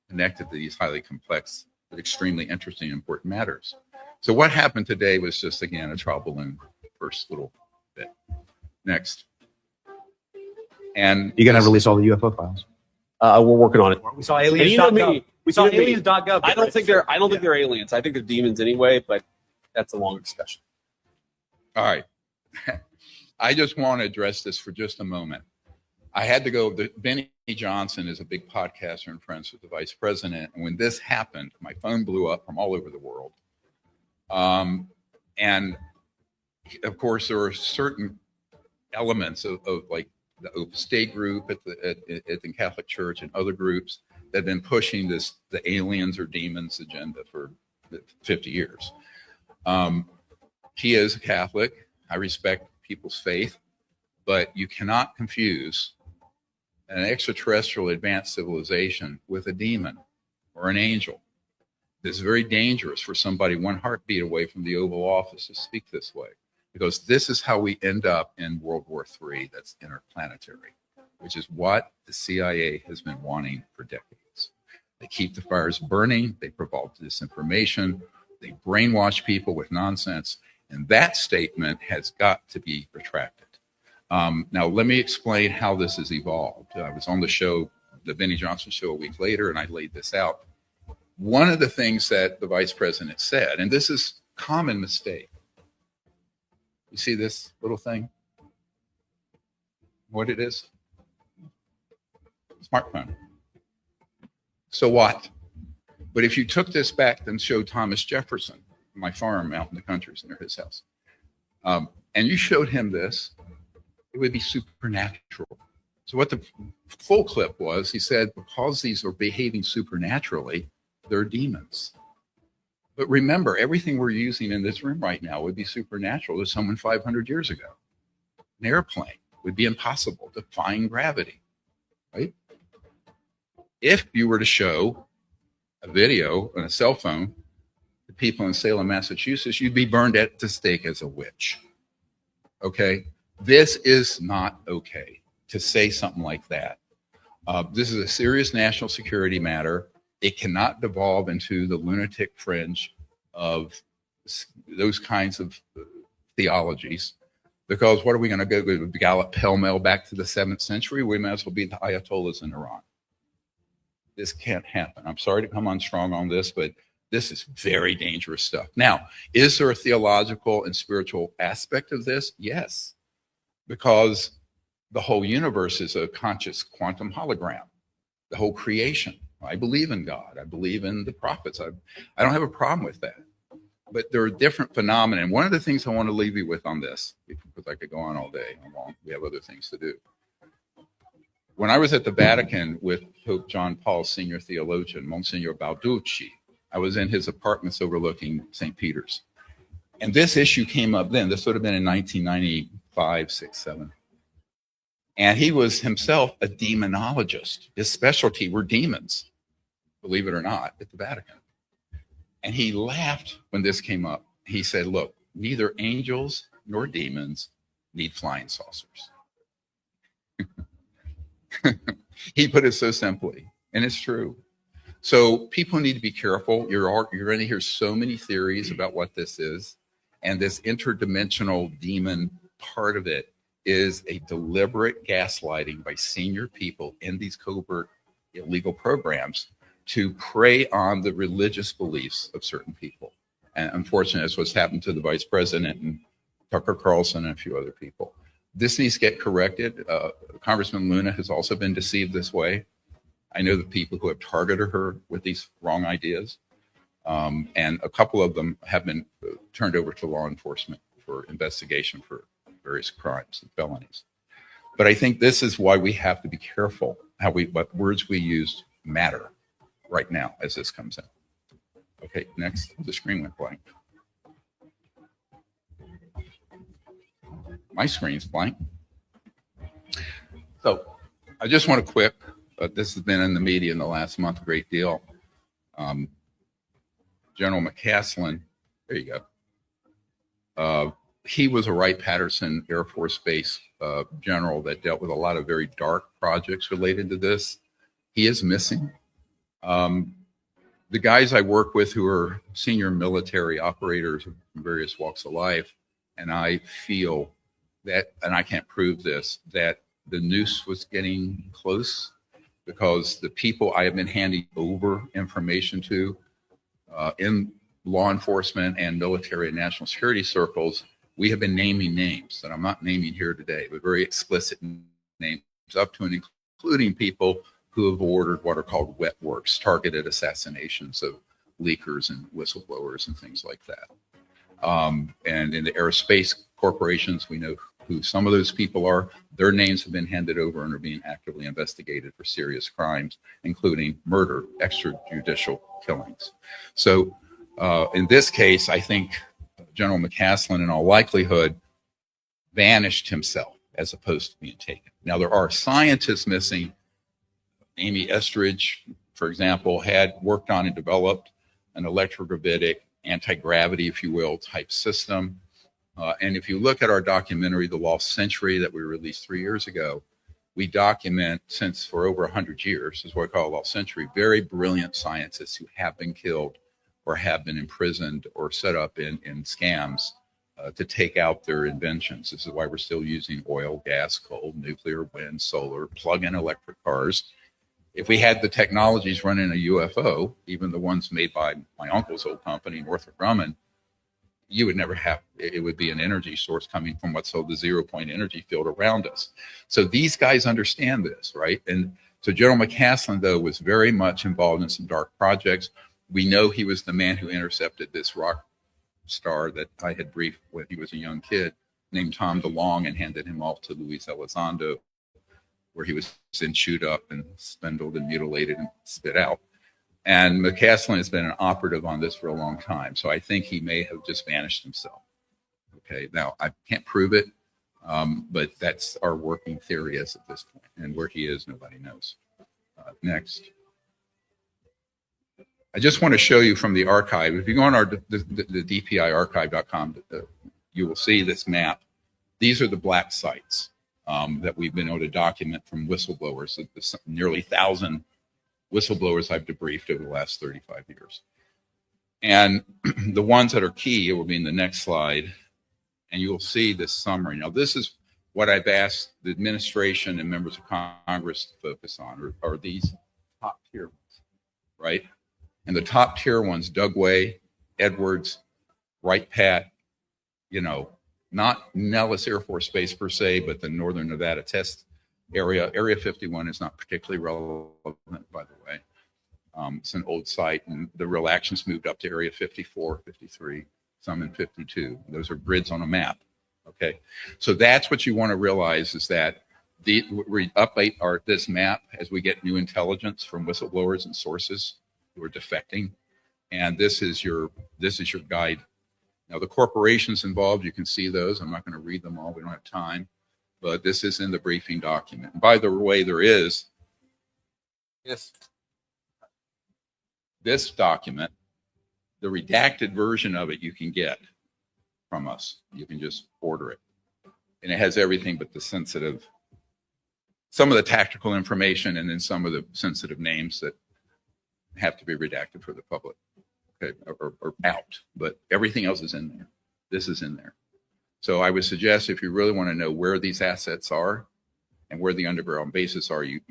Speaker 1: connected to these highly complex but extremely interesting and important matters. So what happened today was just, again, a trial balloon first little bit. Next. And
Speaker 12: You're going to release all the UFO files? We're working on it. We saw aliens.
Speaker 14: You know me. We saw
Speaker 12: aliens.gov.
Speaker 14: I don't think they're aliens. I think they're demons anyway, but that's a long discussion.
Speaker 1: All right. I just want to address this for just a moment. I had to go. Benny Johnson is a big podcaster and friends with the vice president. And when this happened, my phone blew up from all over the world. And of course, there are certain elements of like the Opus Dei group at the Catholic Church and other groups that have been pushing the aliens or demons agenda for 50 years. He is a Catholic. I respect people's faith, but you cannot confuse an extraterrestrial advanced civilization with a demon or an angel. It's very dangerous for somebody one heartbeat away from the Oval Office to speak this way, because this is how we end up in World War III that's interplanetary, which is what the CIA has been wanting for decades. They keep the fires burning, they provoke disinformation, they brainwash people with nonsense, and that statement has got to be retracted. Now, let me explain how this has evolved. I was on the show, the Benny Johnson show, a week later, and I laid this out. One of the things that the vice president said, and this is a common mistake. You see this little thing? What it is? Smartphone. So what? But if you took this back and showed Thomas Jefferson, my farm out in the country near his house, and you showed him this, it would be supernatural. So what the full clip was, he said, because these are behaving supernaturally, they're demons. But remember, everything we're using in this room right now would be supernatural to someone 500 years ago. An airplane would be impossible, defying gravity, right? If you were to show a video on a cell phone to people in Salem, Massachusetts, you'd be burned at the stake as a witch, okay? This is not okay to say something like that. This is a serious national security matter. It cannot devolve into the lunatic fringe of those kinds of theologies. Because what are we going to go gallop pell-mell back to the 7th century? We might as well be the Ayatollahs in Iran. This can't happen. I'm sorry to come on strong on this, but this is very dangerous stuff. Now, is there a theological and spiritual aspect of this? Yes, because the whole universe is a conscious quantum hologram, the whole creation. I believe in God. I believe in the prophets. I don't have a problem with that. But there are different phenomena. And one of the things I want to leave you with on this, because I could go on all day long, we have other things to do. When I was at the Vatican with Pope John Paul, senior theologian, Monsignor Balducci, I was in his apartments overlooking St. Peter's. And this issue came up then. This would have been in 1995, 6, 7. And he was himself a demonologist. His specialty were demons, believe it or not, at the Vatican. And he laughed when this came up. He said, look, neither angels nor demons need flying saucers. He put it so simply, and it's true. So people need to be careful. You're going to hear so many theories about what this is. And this interdimensional demon part of it is a deliberate gaslighting by senior people in these covert illegal programs to prey on the religious beliefs of certain people. And unfortunately, that's what's happened to the vice president and Tucker Carlson and a few other people. This needs to get corrected. Congressman Luna has also been deceived this way. I know the people who have targeted her with these wrong ideas. And a couple of them have been turned over to law enforcement for investigation for various crimes and felonies. But I think this is why we have to be careful what words we use matter right now as this comes in. Okay, next, the screen went blank. My screen's blank. So I just want to quip, this has been in the media in the last month a great deal. General McCaslin, there you go. He was a Wright-Patterson Air Force Base general that dealt with a lot of very dark projects related to this. He is missing. The guys I work with who are senior military operators in various walks of life, and I feel that, and I can't prove this, that the noose was getting close because the people I have been handing over information to in law enforcement and military and national security circles, we have been naming names that I'm not naming here today, but very explicit names up to and including people who have ordered what are called wet works, targeted assassinations of leakers and whistleblowers and things like that. And in the aerospace corporations, we know who some of those people are. Their names have been handed over and are being actively investigated for serious crimes, including murder, extrajudicial killings. So in this case, I think General McCaslin, in all likelihood, vanished himself as opposed to being taken. Now, there are scientists missing. Amy Estridge, for example, had worked on and developed an electrogravitic anti-gravity, if you will, type system. And if you look at our documentary, The Lost Century, that we released 3 years ago, we document, since for over 100 years, is what I call Lost Century, very brilliant scientists who have been killed or have been imprisoned or set up in scams to take out their inventions. This is why we're still using oil, gas, coal, nuclear, wind, solar, plug-in electric cars. If we had the technologies running a UFO, even the ones made by my uncle's old company, Northrop Grumman, you would never have, it would be an energy source coming from what's called the 0-point energy field around us. So these guys understand this, right? And so General McCaslin, though, was very much involved in some dark projects. We know he was the man who intercepted this rock star that I had briefed when he was a young kid named Tom DeLonge and handed him off to Luis Elizondo, where he was then chewed up and spindled and mutilated and spit out. And McCaslin has been an operative on this for a long time. So I think he may have just vanished himself. Okay, now I can't prove it, but that's our working theory as at this point. And where he is, nobody knows. Next. I just want to show you from the archive. If you go on the DPIarchive.com, you will see this map. These are the black sites that we've been able to document from whistleblowers, the nearly 1,000 whistleblowers I've debriefed over the last 35 years. And the ones that are key, it will be in the next slide, and you'll see this summary. Now, this is what I've asked the administration and members of Congress to focus on, are these top tier ones, right? And the top tier ones, Dugway, Edwards, Wright Pat, you know, not Nellis Air Force Base per se, but the Northern Nevada test area. Area 51 is not particularly relevant, by the way. It's an old site, and the real actions moved up to Area 54, 53, some in 52. Those are grids on a map. Okay, so that's what you want to realize, is that we update this map as we get new intelligence from whistleblowers and sources who are defecting, and this is your guide. Now, the corporations involved, you can see those. I'm not going to read them all. We don't have time, but this is in the briefing document. And by the way, there is this document, the redacted version of it you can get from us. You can just order it. And it has everything but the sensitive, some of the tactical information, and then some of the sensitive names that have to be redacted for the public, okay, or out. But everything else is in there. This is in there. So I would suggest, if you really want to know where these assets are and where the underground bases are, you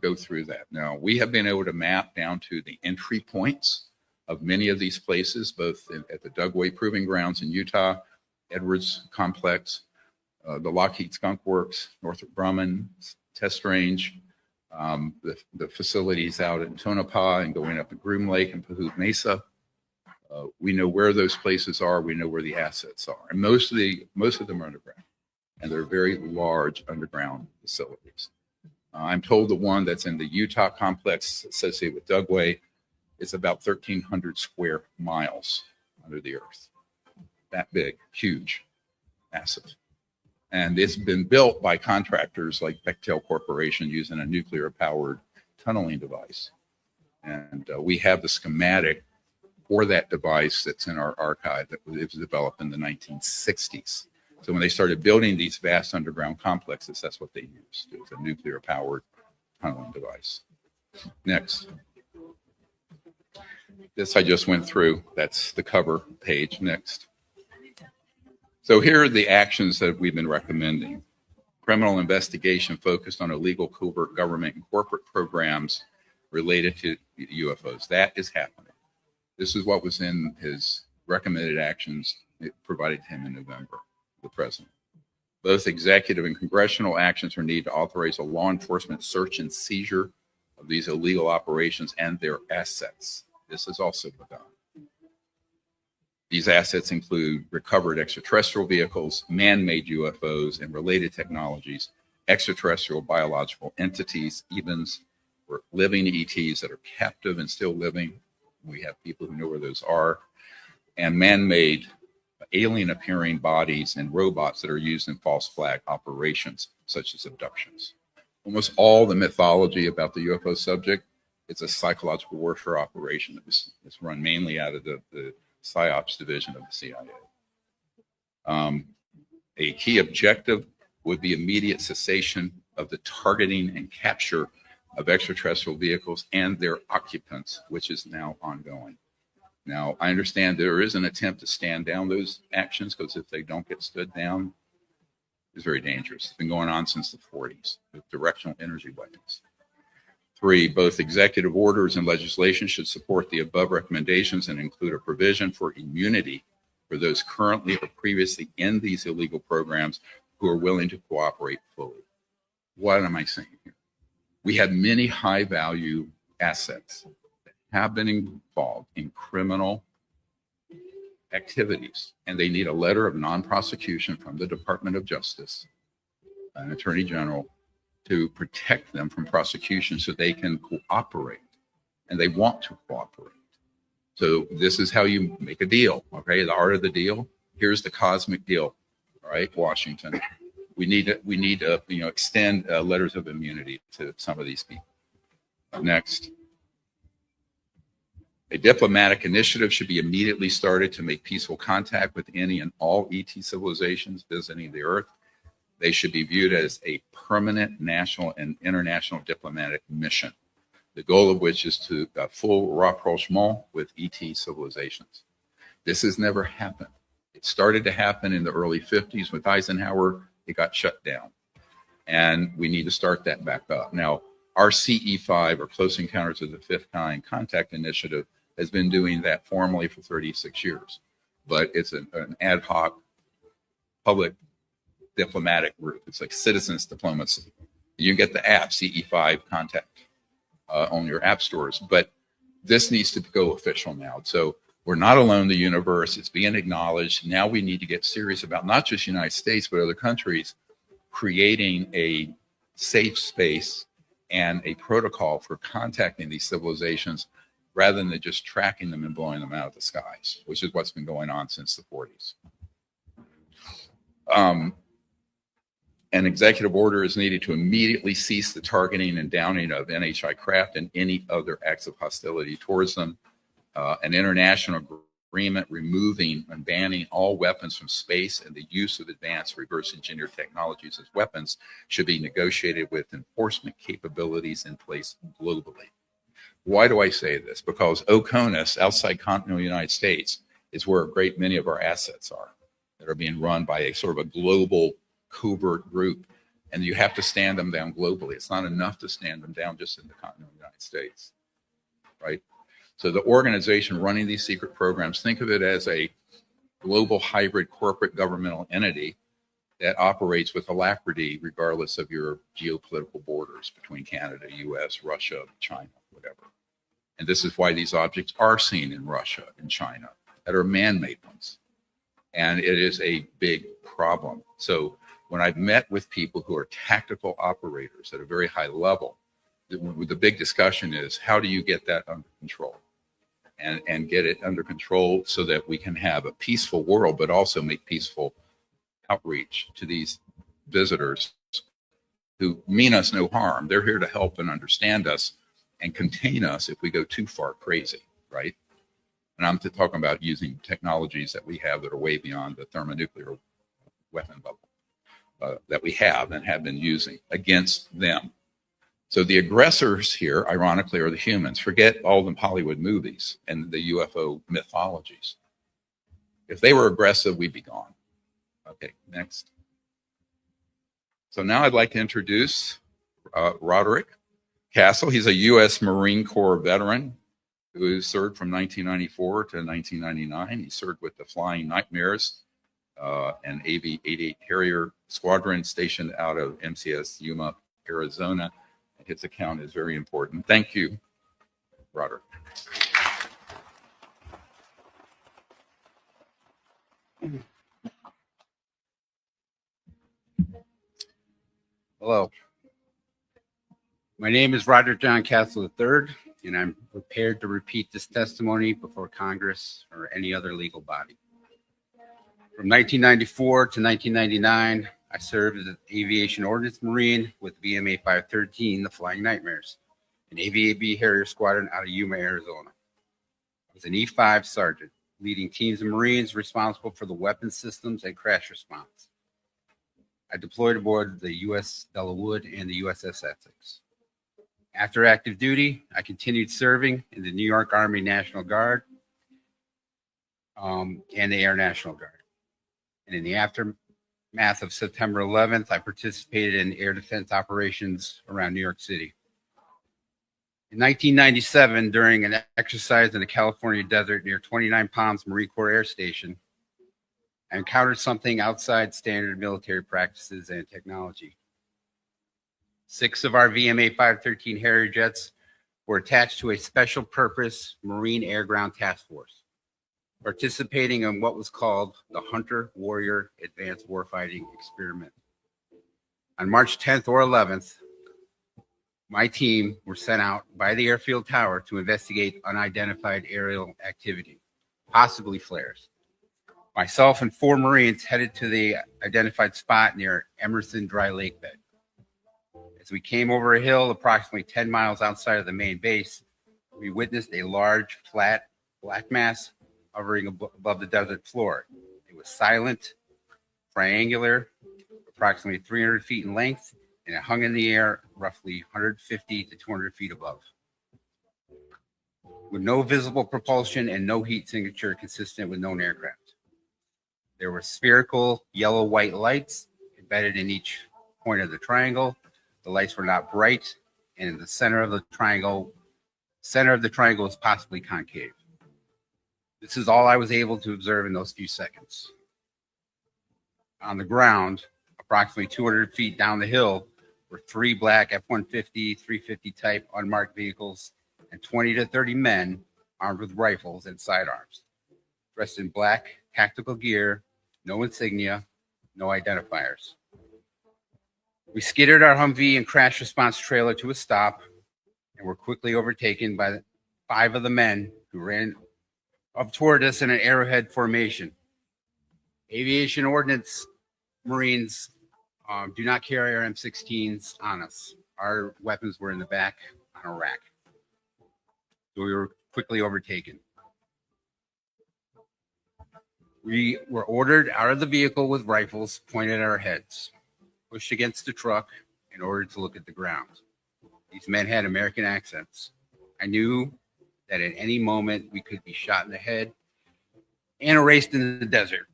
Speaker 1: go through that. Now, we have been able to map down to the entry points of many of these places, both at the Dugway Proving Grounds in Utah, Edwards Complex, the Lockheed Skunk Works, Northrop Grumman Test Range, the facilities out in Tonopah and going up to Groom Lake and Pahoo Mesa. We know where those places are. We know where the assets are, and most of them are underground, and they're very large underground facilities. I'm told the one that's in the Utah complex associated with Dugway is about 1,300 square miles under the earth. That big, huge, massive. And it's been built by contractors like Bechtel Corporation using a nuclear-powered tunneling device. And we have the schematic for that device that's in our archive that was developed in the 1960s. So when they started building these vast underground complexes, that's what they used. It was a nuclear-powered tunneling device. Next. This I just went through. That's the cover page. Next. So here are the actions that we've been recommending. Criminal investigation focused on illegal covert government and corporate programs related to UFOs. That is happening. This is what was in his recommended actions it provided to him in November, the president. Both executive and congressional actions are needed to authorize a law enforcement search and seizure of these illegal operations and their assets. This is also begun. These assets include recovered extraterrestrial vehicles, man-made UFOs, and related technologies, extraterrestrial biological entities, even living ETs that are captive and still living. We have people who know where those are, and man-made alien-appearing bodies and robots that are used in false flag operations, such as abductions. Almost all the mythology about the UFO subject, it's a psychological warfare operation that was run mainly out of the PSYOPs division of the CIA. A key objective would be immediate cessation of the targeting and capture of extraterrestrial vehicles and their occupants, which is now ongoing. Now, I understand there is an attempt to stand down those actions, because if they don't get stood down, it's very dangerous. It's been going on since the 40s with directional energy weapons. 3, both executive orders and legislation should support the above recommendations and include a provision for immunity for those currently or previously in these illegal programs who are willing to cooperate fully. What am I saying here? We have many high-value assets that have been involved in criminal activities, and they need a letter of non-prosecution from the Department of Justice, an Attorney General, to protect them from prosecution so they can cooperate, and they want to cooperate. So this is how you make a deal, okay? The art of the deal. Here's the cosmic deal, all right, Washington. We need to extend letters of immunity to some of these people. Next. A diplomatic initiative should be immediately started to make peaceful contact with any and all ET civilizations visiting the Earth. They should be viewed as a permanent national and international diplomatic mission, the goal of which is to full rapprochement with ET civilizations. This has never happened. It It started to happen in the early 50s with Eisenhower. It got shut down. And we need to start that back up. Now, our CE5, or Close Encounters of the Fifth Kind Contact Initiative, has been doing that formally for 36 years. But it's an ad hoc public diplomatic group. It's like citizens diplomacy. You get the app, CE5 Contact, on your app stores. But this needs to go official now. So we're not alone in the universe. It's being acknowledged. Now we need to get serious about not just the United States, but other countries creating a safe space and a protocol for contacting these civilizations rather than just tracking them and blowing them out of the skies, which is what's been going on since the 40s. An executive order is needed to immediately cease the targeting and downing of NHI craft and any other acts of hostility towards them. An international agreement removing and banning all weapons from space and the use of advanced reverse engineered technologies as weapons should be negotiated with enforcement capabilities in place globally. Why do I say this? Because OCONUS, outside continental United States, is where a great many of our assets are that are being run by a sort of a global covert group. And you have to stand them down globally. It's not enough to stand them down just in the continental United States, right? So the organization running these secret programs, think of it as a global hybrid corporate governmental entity that operates with alacrity regardless of your geopolitical borders between Canada, US, Russia, China, whatever. And this is why these objects are seen in Russia and China that are man-made ones. And it is a big problem. So when I've met with people who are tactical operators at a very high level, the big discussion is how do you get that under control and get it under control so that we can have a peaceful world, but also make peaceful outreach to these visitors who mean us no harm. They're here to help and understand us and contain us if we go too far crazy, right? And I'm talking about using technologies that we have that are way beyond the thermonuclear weapon bubble that we have and have been using against them. So the aggressors here, ironically, are the humans. Forget all the Hollywood movies and the UFO mythologies. If they were aggressive, we'd be gone. Okay, next. So now I'd like to introduce Roderick Castle. He's a U.S. Marine Corps veteran who served from 1994 to 1999. He served with the Flying Nightmares, an AV-88 Harrier squadron stationed out of MCS Yuma, Arizona. His account is very important. Thank you, Roderick.
Speaker 15: Hello. My name is Roger John Castle III, and I'm prepared to repeat this testimony before Congress or any other legal body. From 1994 to 1999, I served as an aviation ordnance marine with VMA 513, the Flying Nightmares, an AV-88 Harrier squadron out of Yuma, Arizona. I was an E5 sergeant, leading teams of Marines responsible for the weapons systems and crash response. I deployed aboard the U.S. Delawood and the USS Essex. After active duty, I continued serving in the New York Army National Guard and the Air National Guard. And in the aftermath of September 11th, I participated in air defense operations around New York City. In 1997, during an exercise in the California desert near 29 Palms Marine Corps Air Station, I encountered something outside standard military practices and technology. 6 of our VMA 513 Harrier jets were attached to a special purpose Marine Air Ground Task Force, participating in what was called the Hunter Warrior Advanced Warfighting Experiment. On March 10th or 11th, my team were sent out by the airfield tower to investigate unidentified aerial activity, possibly flares. Myself and 4 Marines headed to the identified spot near Emerson Dry Lake Bed. As we came over a hill approximately 10 miles outside of the main base, we witnessed a large, flat, black mass hovering above the desert floor. It was silent, triangular, approximately 300 feet in length, and it hung in the air roughly 150 to 200 feet above. With no visible propulsion and no heat signature consistent with known aircraft. There were spherical yellow-white lights embedded in each point of the triangle. The lights were not bright, and in the center of the triangle was possibly concave. This is all I was able to observe in those few seconds. On the ground, approximately 200 feet down the hill, were 3 black F-150, 350 type unmarked vehicles and 20 to 30 men armed with rifles and sidearms, dressed in black tactical gear, no insignia, no identifiers. We skidded our Humvee and crash response trailer to a stop and were quickly overtaken by 5 of the men who ran up toward us in an arrowhead formation. Aviation Ordnance Marines do not carry our M16s on us. Our weapons were in the back on a rack. So we were quickly overtaken. We were ordered out of the vehicle with rifles pointed at our heads, pushed against the truck, and ordered to look at the ground. These men had American accents. I knew that at any moment we could be shot in the head and erased in the desert.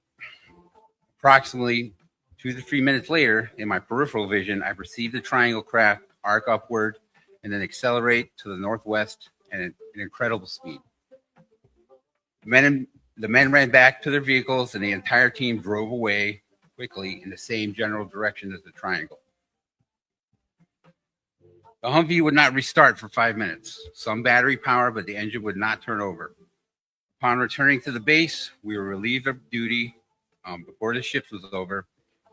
Speaker 15: Approximately 2 to 3 minutes later, in my peripheral vision, I perceived the triangle craft arc upward and then accelerate to the northwest at an incredible speed. The men ran back to their vehicles, and the entire team drove away quickly in the same general direction as the triangle. The Humvee would not restart for 5 minutes. Some battery power, but the engine would not turn over. Upon returning to the base, we were relieved of duty before the shift was over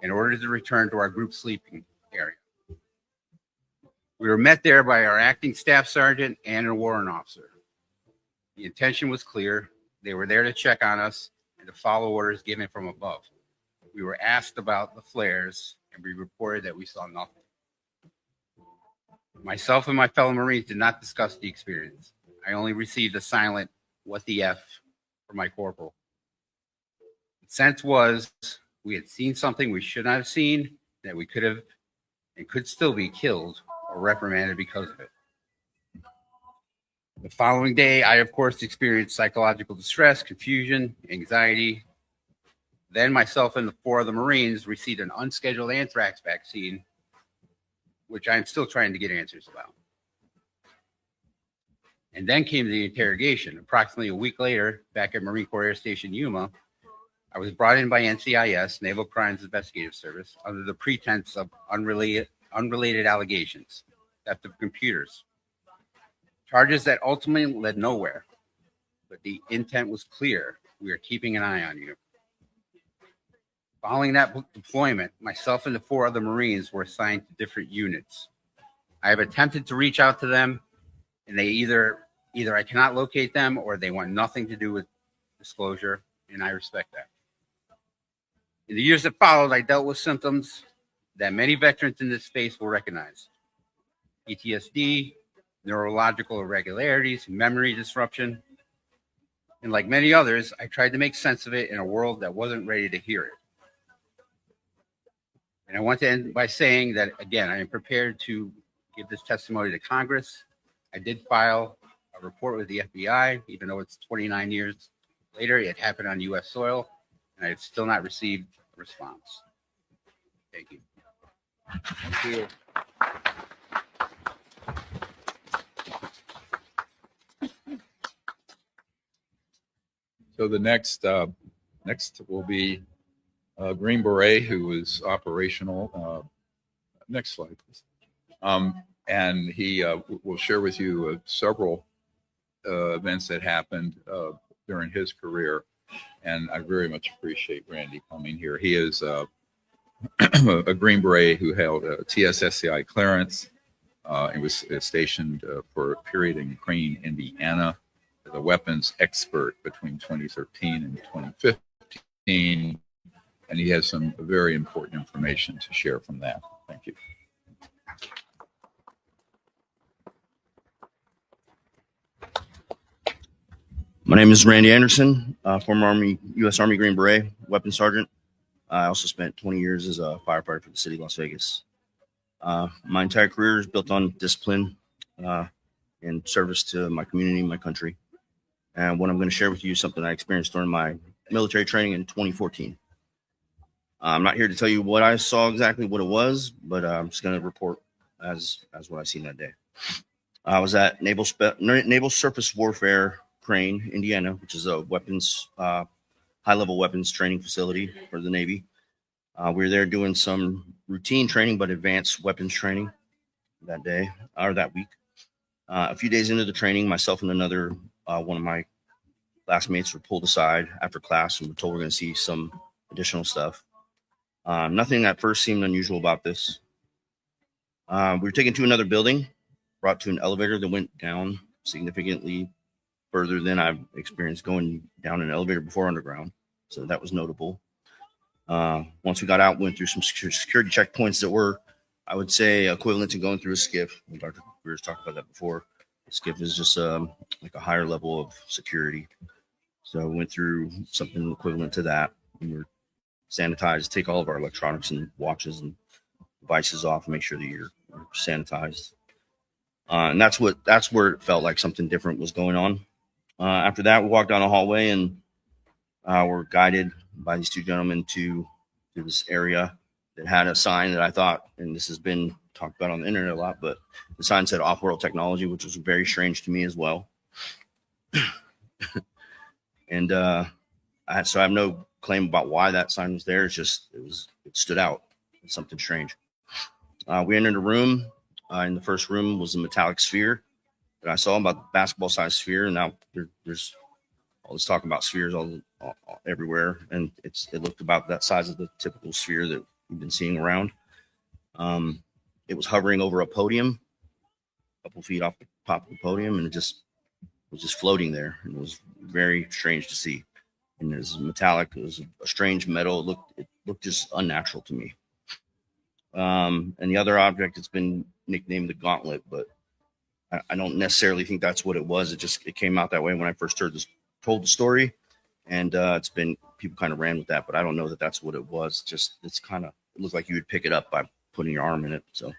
Speaker 15: in order to return to our group sleeping area. We were met there by our acting staff sergeant and a warrant officer. The intention was clear. They were there to check on us and to follow orders given from above. We were asked about the flares, and we reported that we saw nothing. Myself and my fellow Marines did not discuss the experience. I only received a silent, "What the F?" from my corporal. The sense was we had seen something we should not have seen, that we could have and could still be killed or reprimanded because of it. The following day, I, of course, experienced psychological distress, confusion, anxiety. Then myself and the 4 other Marines received an unscheduled anthrax vaccine, which I'm still trying to get answers about. And then came the interrogation. Approximately a week later, back at Marine Corps Air Station Yuma, I was brought in by NCIS, Naval Crimes Investigative Service, under the pretense of unrelated allegations, theft of computers, charges that ultimately led nowhere. But the intent was clear. We are keeping an eye on you. Following that deployment, myself and the 4 other Marines were assigned to different units. I have attempted to reach out to them, and they either I cannot locate them or they want nothing to do with disclosure, and I respect that. In the years that followed, I dealt with symptoms that many veterans in this space will recognize: PTSD, neurological irregularities, memory disruption. And like many others, I tried to make sense of it in a world that wasn't ready to hear it. And I want to end by saying that, again, I am prepared to give this testimony to Congress. I did file a report with the FBI, even though it's 29 years later. It happened on U.S. soil, and I have still not received a response. Thank you. Thank you.
Speaker 1: So the next will be Green Beret, who was operational. Next slide, please. And he will share with you several events that happened during his career. And I very much appreciate Randy coming here. He is a Green Beret who held a TSSCI clearance and was stationed for a period in Ukraine, Indiana, as a weapons expert between 2013 and 2015. And he has some very important information to share from that. Thank you.
Speaker 16: My name is Randy Anderson, former U.S. Army Green Beret, weapons sergeant. I also spent 20 years as a firefighter for the city of Las Vegas. My entire career is built on discipline and service to my community, my country. And what I'm going to share with you is something I experienced during my military training in 2014. I'm not here to tell you what I saw exactly what it was, but I'm just going to report as what I seen that day. I was at Naval Surface Warfare Crane, Indiana, which is a weapons high-level weapons training facility for the Navy. We were there doing some routine training, but advanced weapons training that day or that week. A few days into the training, myself and another one of my classmates were pulled aside after class and were told we're going to see some additional stuff. Nothing at first seemed unusual about this. We were taken to another building, brought to an elevator that went down significantly further than I've experienced going down an elevator before underground. So that was notable. Once we got out, went through some security checkpoints that were, I would say, equivalent to going through a skiff. Dr. Greer's talked about that before. A skiff is just like a higher level of security. So we went through something equivalent to that. We were sanitized, take all of our electronics and watches and devices off and make sure that you're sanitized. And that's where it felt like something different was going on. After that, we walked down a hallway and were guided by these two gentlemen to this area that had a sign that I thought, and this has been talked about on the internet a lot, but the sign said off-world technology, which was very strange to me as well. And so I have no claim about why that sign was there. It stood out. It's something strange. We entered a room. In the first room was a metallic sphere that I saw, about basketball-sized sphere. And now there's all this talk about spheres all everywhere, and it looked about that size of the typical sphere that we've been seeing around. It was hovering over a podium, a couple feet off the top of the podium, and it was just floating there. And it was very strange to see. And it was metallic. It was a strange metal. It looked just unnatural to me. And the other object, it's been nicknamed the Gauntlet, but I don't necessarily think that's what it was. It came out that way when I first told the story, and it's been, people kind of ran with that, but I don't know that that's what it was. It looked like you would pick it up by putting your arm in it, so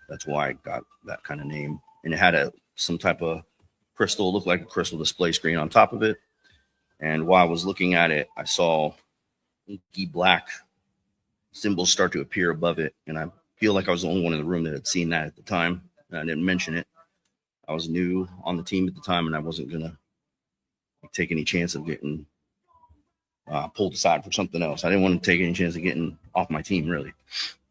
Speaker 16: that's why I got that kind of name. And it had some type of crystal, looked like a crystal display screen on top of it. And while I was looking at it, I saw inky black symbols start to appear above it, and I feel like I was the only one in the room that had seen that at the time, and I didn't mention it. I was new on the team at the time, and I wasn't gonna take any chance of getting pulled aside for something else. I didn't want to take any chance of getting off my team, really.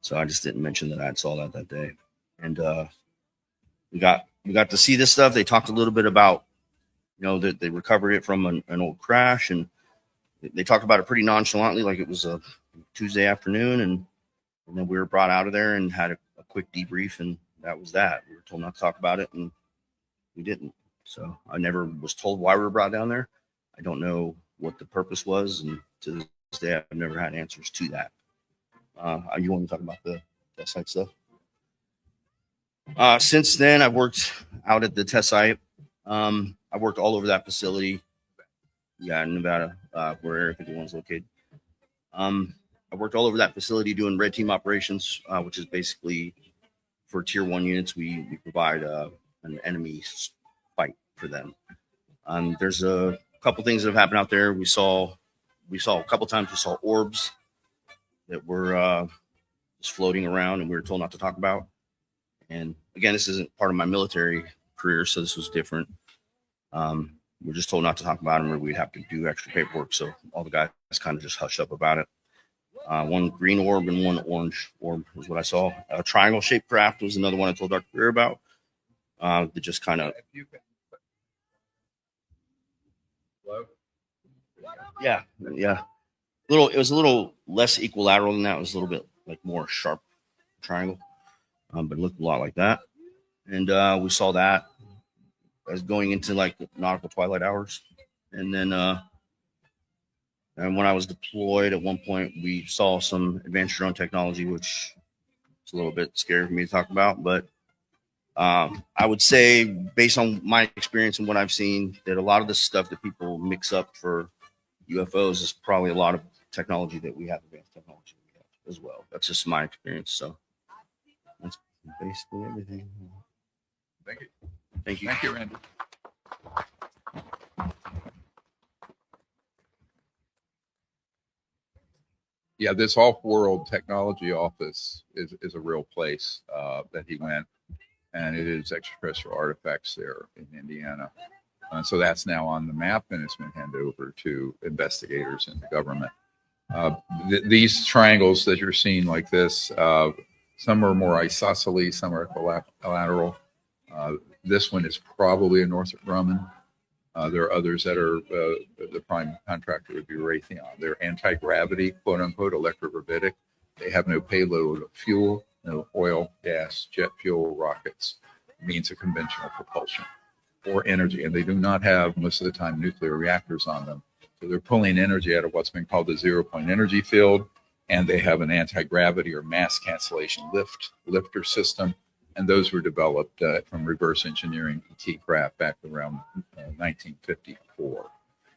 Speaker 16: So I just didn't mention that I saw that day. And we got to see this stuff. They talked a little bit about, that they recovered it from an old crash, and they talked about it pretty nonchalantly, like it was a Tuesday afternoon, and then we were brought out of there and had a quick debrief, and that was that. We were told not to talk about it, and we didn't. So I never was told why we were brought down there. I don't know what the purpose was, and to this day, I've never had answers to that. You want to talk about the test site stuff? Since then, I've worked out at the test site. I've worked all over that facility. Yeah, in Nevada, where Area 51 is located. I worked all over that facility doing red team operations, which is basically for tier 1 units, we provide an enemy fight for them. There's a couple things that have happened out there. We saw a couple times, we saw orbs that were just floating around, and we were told not to talk about. And again, this isn't part of my military career, so this was different. We're just told not to talk about them, or we'd have to do extra paperwork. So all the guys kind of just hushed up about it. One green orb and one orange orb was what I saw. A triangle-shaped craft was another one I told Dr. Greer about. That just kind of, yeah. It was a little less equilateral than that. It was a little bit like more sharp triangle, but it looked a lot like that. And we saw that as going into like the nautical twilight hours. And then and when I was deployed, at one point we saw some advanced drone technology, which is a little bit scary for me to talk about. But I would say, based on my experience and what I've seen, that a lot of the stuff that people mix up for UFOs is probably a lot of technology that we have, advanced technology we have as well. That's just my experience. So that's basically everything.
Speaker 1: Thank you.
Speaker 16: Thank you.
Speaker 1: Thank you, Randy. Yeah, this off-world technology office is a real place that he went, and it is extraterrestrial artifacts there in Indiana. So that's now on the map, and it's been handed over to investigators in the government. These triangles that you're seeing like this, some are more isosceles, some are equilateral. This one is probably a Northrop Grumman. There are others that are, the prime contractor would be Raytheon. They're anti-gravity, quote unquote, electrogravitic. They have no payload of fuel, no oil, gas, jet fuel, rockets, means of conventional propulsion or energy. And they do not have, most of the time, nuclear reactors on them. So they're pulling energy out of what's been called the zero-point energy field. And they have an anti-gravity or mass cancellation lifter system. And those were developed from reverse engineering ET craft back around 1954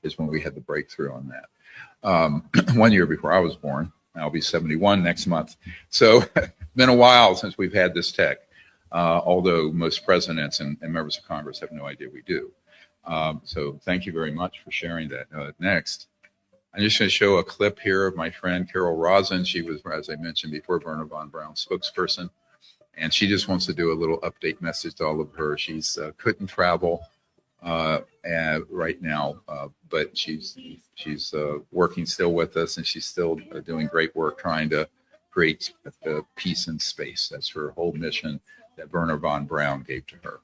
Speaker 1: is when we had the breakthrough on that. 1 year before I was born. I'll be 71 next month. So it's been a while since we've had this tech, although most presidents and members of Congress have no idea we do. So thank you very much for sharing that. Next, I'm just going to show a clip here of my friend Carol Rosin. She was, as I mentioned before, Werner von Braun's spokesperson. And she just wants to do a little update message to all of her. She's couldn't travel right now, but she's working still with us, and she's still doing great work trying to create peace in space. That's her whole mission that Werner von Braun gave to her.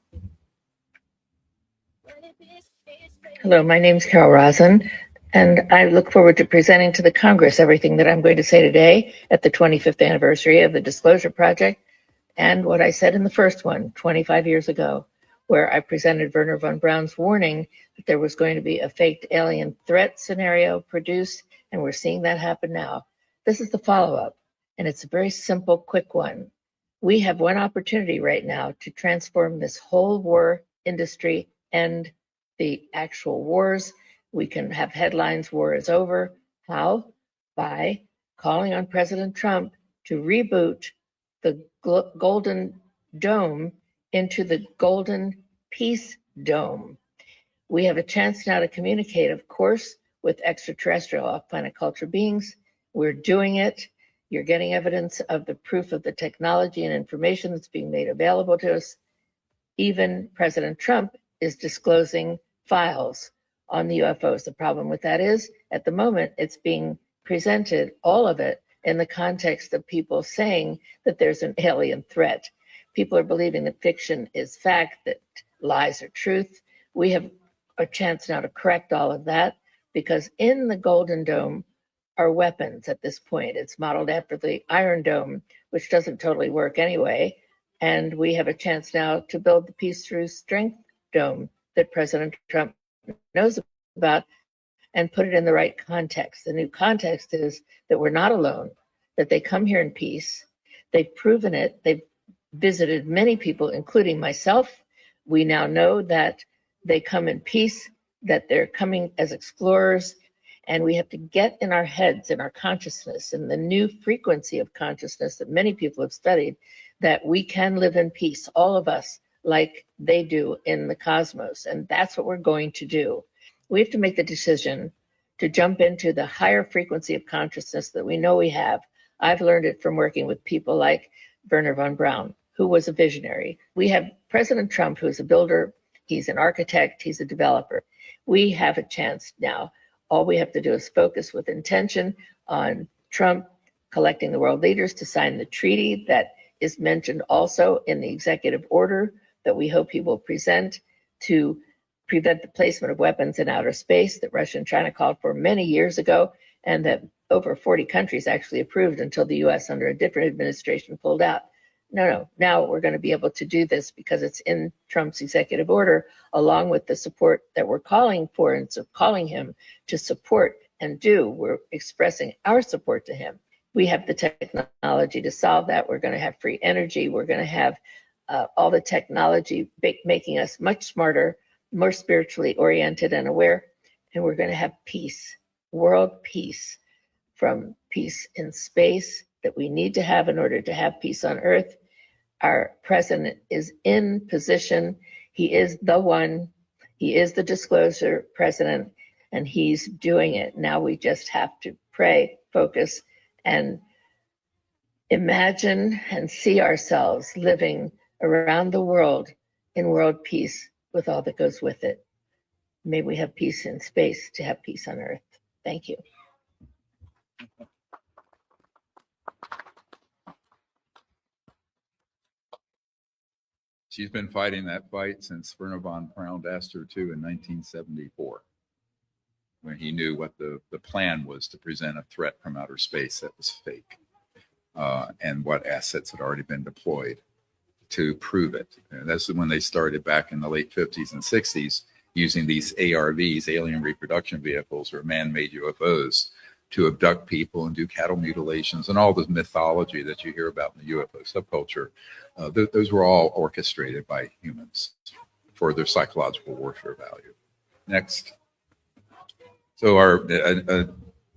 Speaker 17: Hello, my name is Carol Rosin, and I look forward to presenting to the Congress everything that I'm going to say today at the 25th anniversary of the Disclosure Project, and what I said in the first one 25 years ago, where I presented Werner von Braun's warning that there was going to be a faked alien threat scenario produced, and we're seeing that happen now. This is the follow-up, and it's a very simple, quick one. We have one opportunity right now to transform this whole war industry and the actual wars. We can have headlines, war is over. How? By calling on President Trump to reboot the Golden Dome into the Golden Peace Dome. We have a chance now to communicate, of course, with extraterrestrial off-planet culture beings. We're doing it. You're getting evidence of the proof of the technology and information that's being made available to us. Even President Trump is disclosing files on the UFOs. The problem with that is, at the moment, it's being presented, all of it, in the context of people saying that there's an alien threat. People are believing that fiction is fact, that lies are truth. We have a chance now to correct all of that, because in the Golden Dome are weapons at this point. It's modeled after the Iron Dome, which doesn't totally work anyway. And we have a chance now to build the Peace Through Strength Dome that President Trump knows about, and put it in the right context. The new context is that we're not alone, that they come here in peace. They've proven it. They've visited many people, including myself. We now know that they come in peace, that they're coming as explorers, and we have to get in our heads, in our consciousness, in the new frequency of consciousness that many people have studied, that we can live in peace, all of us, like they do in the cosmos. And that's what we're going to do. We have to make the decision to jump into the higher frequency of consciousness that we know we have. I've learned it from working with people like Werner von Braun, who was a visionary. We have President Trump, who's a builder. He's an architect. He's a developer. We have a chance now. All we have to do is focus with intention on Trump collecting the world leaders to sign the treaty that is mentioned also in the executive order that we hope he will present to prevent the placement of weapons in outer space that Russia and China called for many years ago, and that over 40 countries actually approved until the US under a different administration pulled out. No, now we're going to be able to do this because it's in Trump's executive order, along with the support that we're calling for and so calling him to support and do. We're expressing our support to him. We have the technology to solve that. We're going to have free energy. We're going to have all the technology making us much smarter, more spiritually oriented and aware, and we're going to have peace, world peace, from peace in space that we need to have in order to have peace on Earth. Our president is in position. He is the one. He is the disclosure president, and he's doing it. Now we just have to pray, focus, and imagine and see ourselves living around the world in world peace with all that goes with it. May we have peace in space to have peace on Earth. Thank you.
Speaker 1: She's been fighting that fight since Werner von Braun asked her to in 1974, when he knew what the plan was to present a threat from outer space that was fake, and what assets had already been deployed to prove it. And that's when they started back in the late 50s and 60s using these ARVs, alien reproduction vehicles, or man-made UFOs, to abduct people and do cattle mutilations and all the mythology that you hear about in the UFO subculture. Those were all orchestrated by humans for their psychological warfare value. Next. So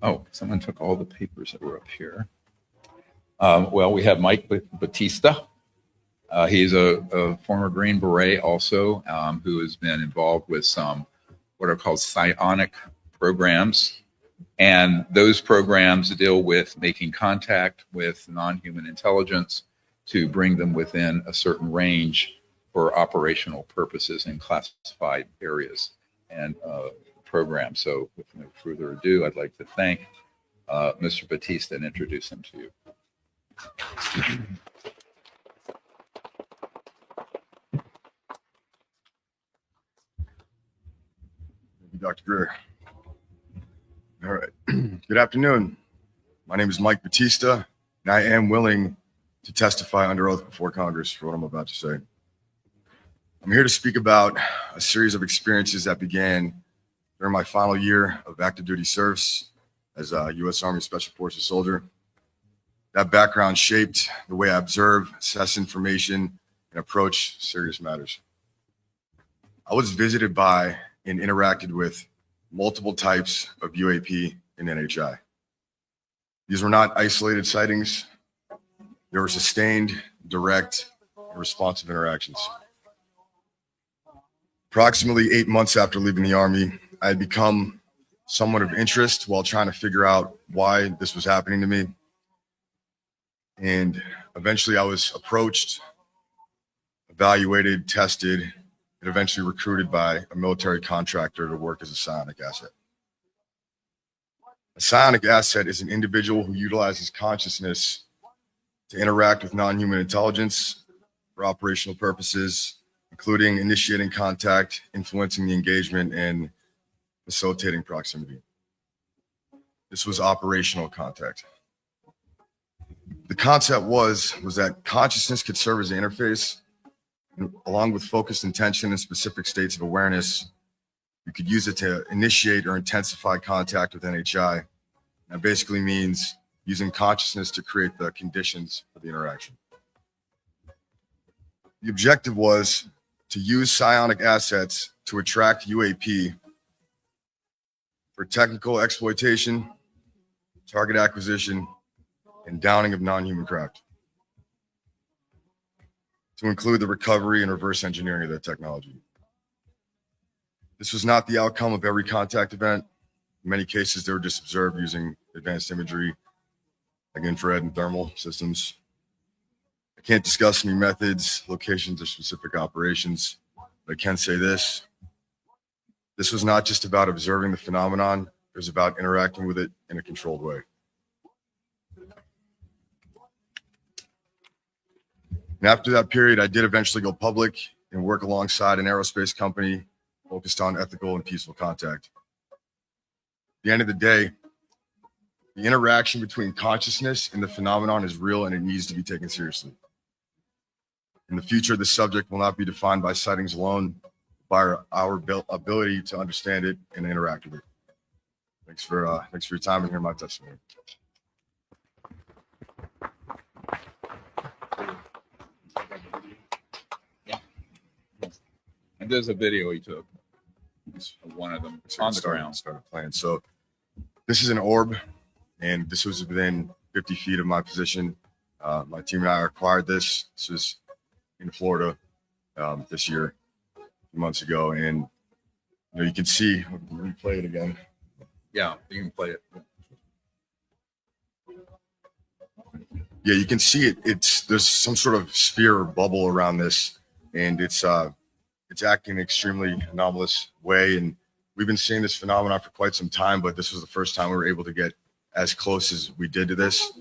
Speaker 1: oh, someone took all the papers that were up here. Well, we have Mike Batista. He's a former Green Beret also, who has been involved with some what are called psionic programs. And those programs deal with making contact with non-human intelligence to bring them within a certain range for operational purposes in classified areas and programs. So with no further ado, I'd like to thank Mr. Batista and introduce him to you.
Speaker 18: Thank you, Dr. Greer. All right. Good afternoon. My name is Mike Batista, and I am willing to testify under oath before Congress for what I'm about to say. I'm here to speak about a series of experiences that began during my final year of active duty service as a U.S. Army Special Forces soldier. That background shaped the way I observe, assess information, and approach serious matters. I was visited by and interacted with multiple types of UAP and NHI. These were not isolated sightings. They were sustained, direct, and responsive interactions. Approximately 8 months after leaving the Army, I had become someone of interest while trying to figure out why this was happening to me. And eventually I was approached, evaluated, tested, and eventually recruited by a military contractor to work as a psionic asset. A psionic asset is an individual who utilizes consciousness to interact with non-human intelligence for operational purposes, including initiating contact, influencing the engagement, and facilitating proximity. This was operational contact. The concept was that consciousness could serve as an interface, and along with focused intention and specific states of awareness, you could use it to initiate or intensify contact with NHI. That basically means using consciousness to create the conditions for the interaction. The objective was to use psionic assets to attract UAP for technical exploitation, target acquisition, and downing of non-human craft, to include the recovery and reverse engineering of that technology. This was not the outcome of every contact event. In many cases, they were just observed using advanced imagery, like infrared and thermal systems. I can't discuss any methods, locations, or specific operations, but I can say this. This was not just about observing the phenomenon, it was about interacting with it in a controlled way. And after that period, I did eventually go public and work alongside an aerospace company focused on ethical and peaceful contact. At the end of the day, the interaction between consciousness and the phenomenon is real and it needs to be taken seriously. In the future, the subject will not be defined by sightings alone, by our ability to understand it and interact with it. Thanks for your time and hearing my testimony.
Speaker 1: And there's a video he took. It's one of them on the ground.
Speaker 18: Started playing. So this is an orb, and this was within 50 feet of my position. My team and I acquired this. This was in Florida this year, a few months ago, and you can see. Let me play it again.
Speaker 1: Yeah, you can play it.
Speaker 18: Yeah, you can see it. There's some sort of sphere or bubble around this, and it's acting in an extremely anomalous way. And we've been seeing this phenomenon for quite some time, but this was the first time we were able to get as close as we did to this.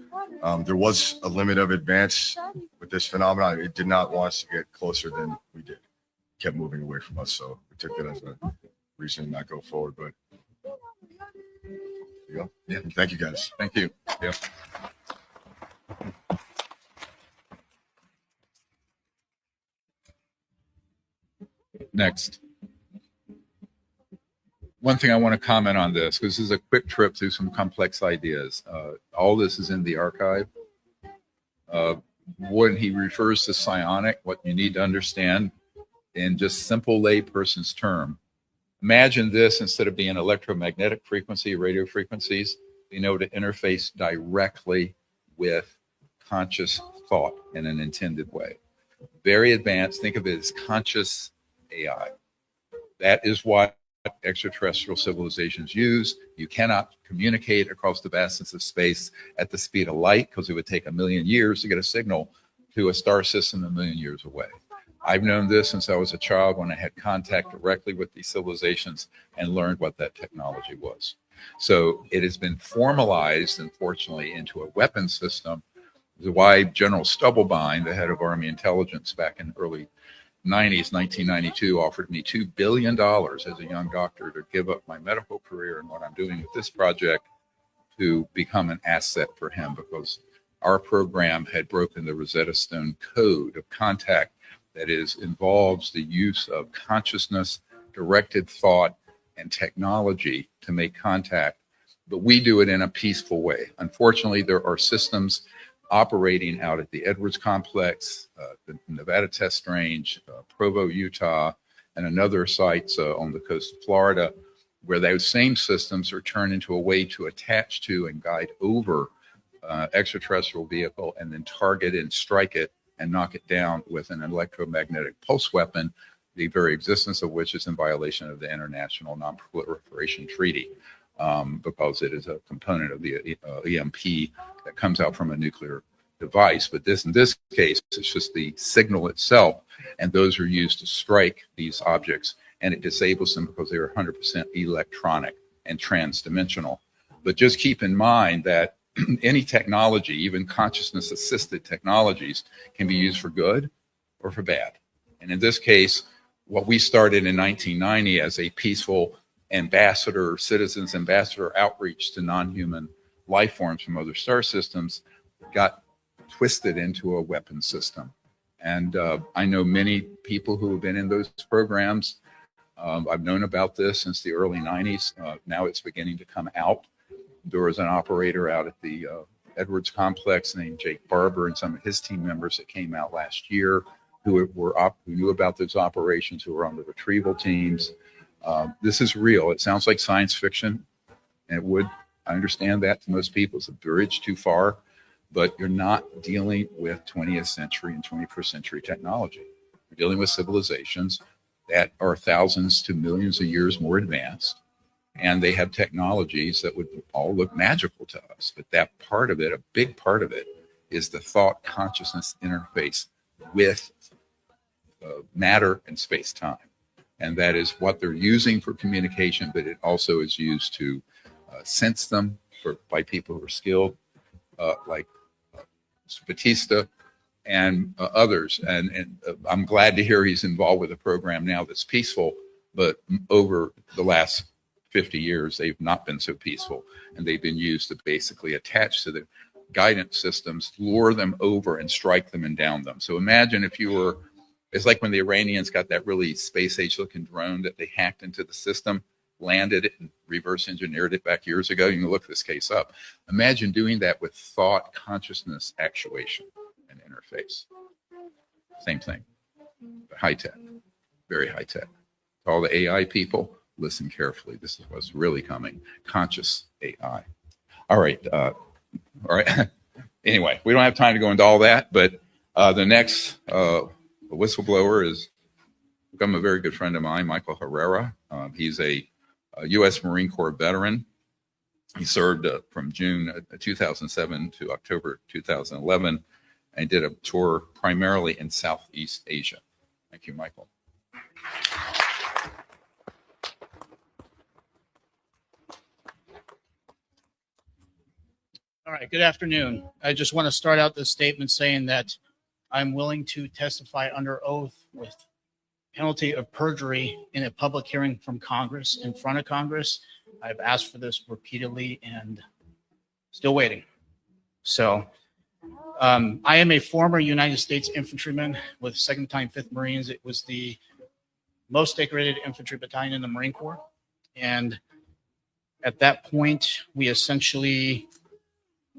Speaker 18: There was a limit of advance with this phenomenon. It did not want us to get closer than we did. It kept moving away from us, so we took that as a reason to not go forward. But there you go. Yeah, thank you guys.
Speaker 1: Thank you. Yeah. Next. One thing I want to comment on this, because this is a quick trip through some complex ideas. All this is in the archive. When he refers to psionic, what you need to understand in just simple layperson's term, imagine this instead of being electromagnetic frequency, radio frequencies, being able to interface directly with conscious thought in an intended way. Very advanced. Think of it as conscious AI. That is what extraterrestrial civilizations use. You cannot communicate across the vastness of space at the speed of light because it would take 1 million years to get a signal to a star system 1 million years away. I've known this since I was a child when I had contact directly with these civilizations and learned what that technology was. So it has been formalized, unfortunately, into a weapon system. This is why General Stubblebine, the head of Army intelligence back in the early 90s, 1992, offered me $2 billion as a young doctor to give up my medical career and what I'm doing with this project to become an asset for him, because our program had broken the Rosetta Stone code of contact that involves the use of consciousness, directed thought, and technology to make contact. But we do it in a peaceful way. Unfortunately, there are systems operating out at the Edwards complex, the Nevada test range, Provo, Utah, and another sites on the coast of Florida, where those same systems are turned into a way to attach to and guide over extraterrestrial vehicle and then target and strike it and knock it down with an electromagnetic pulse weapon, the very existence of which is in violation of the International Non-Proliferation Treaty, because it is a component of the EMP that comes out from a nuclear device. But in this case, it's just the signal itself, and those are used to strike these objects, and it disables them because they are 100% electronic and transdimensional. But just keep in mind that any technology, even consciousness-assisted technologies, can be used for good or for bad. And in this case, what we started in 1990 as a peaceful citizens ambassador outreach to non-human life forms from other star systems got twisted into a weapon system. And I know many people who have been in those programs. I've known about this since the early 90s. Now it's beginning to come out. There was an operator out at the Edwards complex named Jake Barber and some of his team members that came out last year who knew about those operations, who were on the retrieval teams. This is real. It sounds like science fiction. And I understand that to most people, it's a bridge too far, but you're not dealing with 20th century and 21st century technology. You're dealing with civilizations that are thousands to millions of years more advanced, and they have technologies that would all look magical to us. But that part of it, a big part of it, is the thought consciousness interface with matter and space-time. And that is what they're using for communication, but it also is used to sense them by people who are skilled, like Batista and others. And I'm glad to hear he's involved with a program now that's peaceful, but over the last 50 years, they've not been so peaceful. And they've been used to basically attach to the guidance systems, lure them over and strike them and down them. So imagine if it's like when the Iranians got that really space age looking drone that they hacked into the system, landed it and reverse engineered it back years ago. You can look this case up. Imagine doing that with thought, consciousness, actuation, and interface. Same thing. High tech, very high tech. To all the AI people, listen carefully. This is what's really coming. Conscious AI. All right. Anyway, we don't have time to go into all that, but the next whistleblower has become a very good friend of mine, Michael Herrera. He's a U.S. Marine Corps veteran. He served from June 2007 to October 2011 and did a tour primarily in Southeast Asia. Thank you, Michael.
Speaker 19: All right, good afternoon. I just want to start out this statement saying that I'm willing to testify under oath with penalty of perjury in a public hearing from Congress, in front of Congress. I've asked for this repeatedly and still waiting. So I am a former United States infantryman with 2nd Battalion, 5th Marines. It was the most decorated infantry battalion in the Marine Corps. And at that point, we essentially,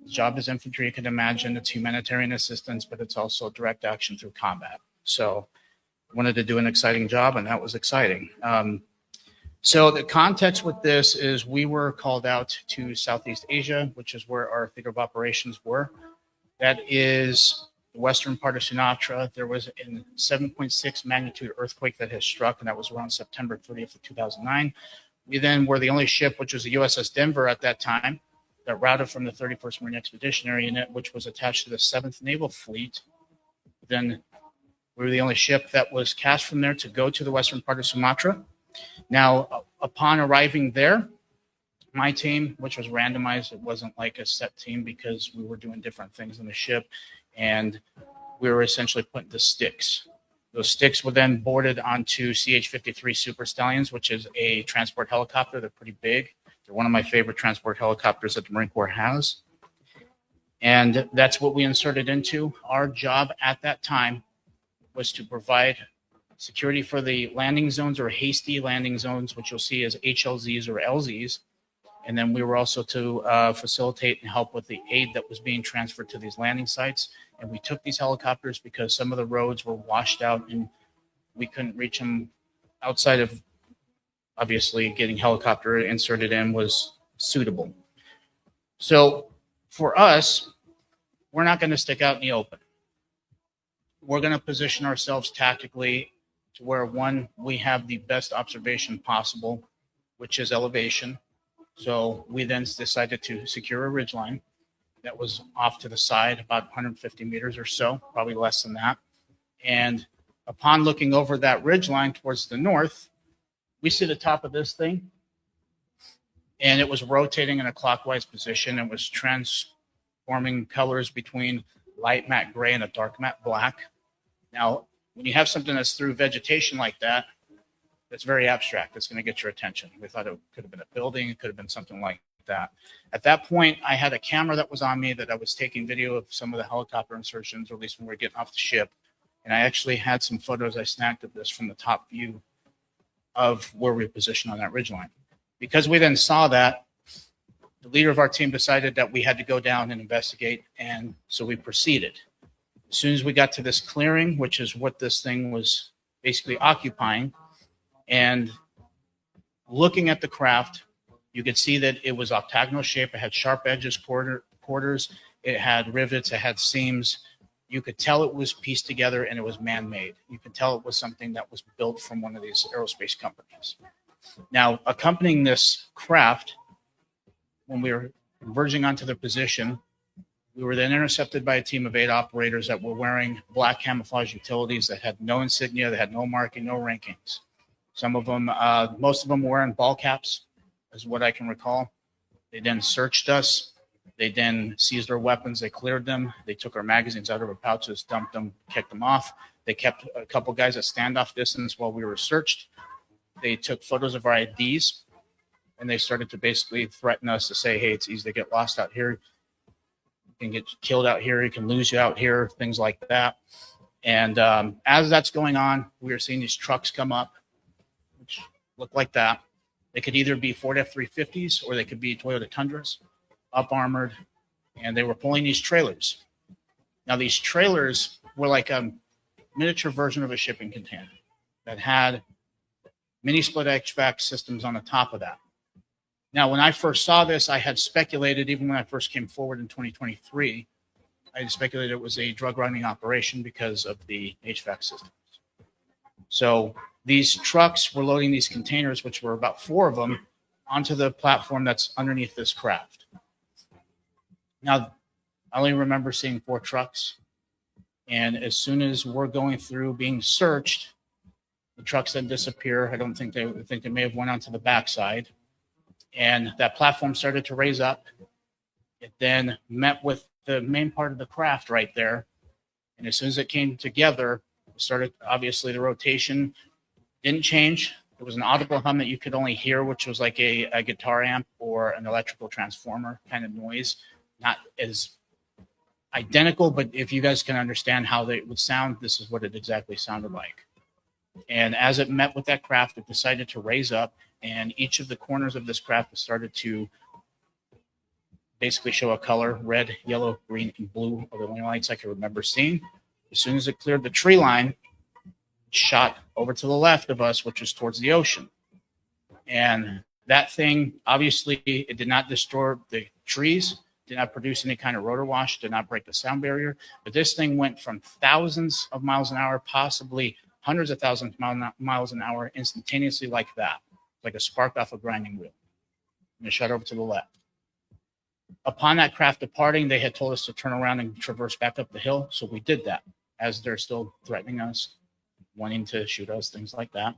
Speaker 19: the job as infantry, you can imagine, it's humanitarian assistance, but it's also direct action through combat. So I wanted to do an exciting job, and that was exciting. So the context with this is we were called out to Southeast Asia, which is where our theater of operations were. That is the western part of Sumatra. There was a 7.6 magnitude earthquake that has struck, and that was around September 30th of 2009. We then were the only ship, which was the USS Denver at that time, that routed from the 31st Marine Expeditionary Unit, which was attached to the 7th Naval Fleet. Then we were the only ship that was cast from there to go to the western part of Sumatra. Now, upon arriving there, my team, which was randomized, it wasn't like a set team because we were doing different things in the ship, and we were essentially put into sticks. Those sticks were then boarded onto CH-53 Super Stallions, which is a transport helicopter. They're pretty big. They're one of my favorite transport helicopters that the Marine Corps has. And that's what we inserted into. Our job at that time was to provide security for the landing zones or hasty landing zones, which you'll see as HLZs or LZs. And then we were also to facilitate and help with the aid that was being transferred to these landing sites. And we took these helicopters because some of the roads were washed out and we couldn't reach them outside of, obviously, getting helicopter inserted in was suitable. So for us, we're not going to stick out in the open. We're going to position ourselves tactically to where, one, we have the best observation possible, which is elevation. So we then decided to secure a ridgeline that was off to the side, about 150 meters or so, probably less than that. And upon looking over that ridgeline towards the north, we see the top of this thing, and it was rotating in a clockwise position. It was transforming colors between light matte gray and a dark matte black. Now, when you have something that's through vegetation like that, that's very abstract. It's going to get your attention. We thought it could have been a building. It could have been something like that. At that point, I had a camera that was on me that I was taking video of some of the helicopter insertions, or at least when we were getting off the ship. And I actually had some photos I snagged of this from the top view of where we were positioned on that ridgeline. Because we then saw that, the leader of our team decided that we had to go down and investigate, and so we proceeded. As soon as we got to this clearing, which is what this thing was basically occupying, and looking at the craft, you could see that it was octagonal shape. It had sharp edges, quarters. It had rivets. It had seams. You could tell it was pieced together and it was man-made. You could tell it was something that was built from one of these aerospace companies. Now, accompanying this craft, when we were verging onto the position, we were then intercepted by a team of 8 operators that were wearing black camouflage utilities that had no insignia, that had no marking, no rankings. Some of them, most of them were wearing ball caps, is what I can recall. They then searched us. They then seized our weapons. They cleared them. They took our magazines out of our pouches, dumped them, kicked them off. They kept a couple guys at standoff distance while we were searched. They took photos of our IDs, and they started to basically threaten us to say, hey, it's easy to get lost out here. You can get killed out here. You can lose you out here, things like that. And as that's going on, we were seeing these trucks come up, which look like that. They could either be Ford F-350s or they could be Toyota Tundras, up armored, and they were pulling these trailers. Now, these trailers were like a miniature version of a shipping container that had mini split HVAC systems on the top of that. Now, when I first saw this, I had speculated, even when I first came forward in 2023, I had speculated it was a drug running operation because of the HVAC systems. So these trucks were loading these containers, which were about 4 of them, onto the platform that's underneath this craft. Now, I only remember seeing 4 trucks. And as soon as we're going through being searched, the trucks then disappear. I think they may have went onto the backside. And that platform started to raise up. It then met with the main part of the craft right there. And as soon as it came together, it started, obviously the rotation didn't change. There was an audible hum that you could only hear, which was like a guitar amp or an electrical transformer kind of noise. Not as identical, but if you guys can understand how they would sound, this is what it exactly sounded like. And as it met with that craft, it decided to raise up, and each of the corners of this craft started to basically show a color: red, yellow, green, and blue are the only lights I can remember seeing. As soon as it cleared the tree line, it shot over to the left of us, which was towards the ocean. And that thing, obviously, it did not destroy the trees, did not produce any kind of rotor wash, did not break the sound barrier. But this thing went from thousands of miles an hour, possibly hundreds of thousands of miles an hour, instantaneously like that, like a spark off a grinding wheel. And it shot over to the left. Upon that craft departing, they had told us to turn around and traverse back up the hill. So we did that, as they're still threatening us, wanting to shoot us, things like that.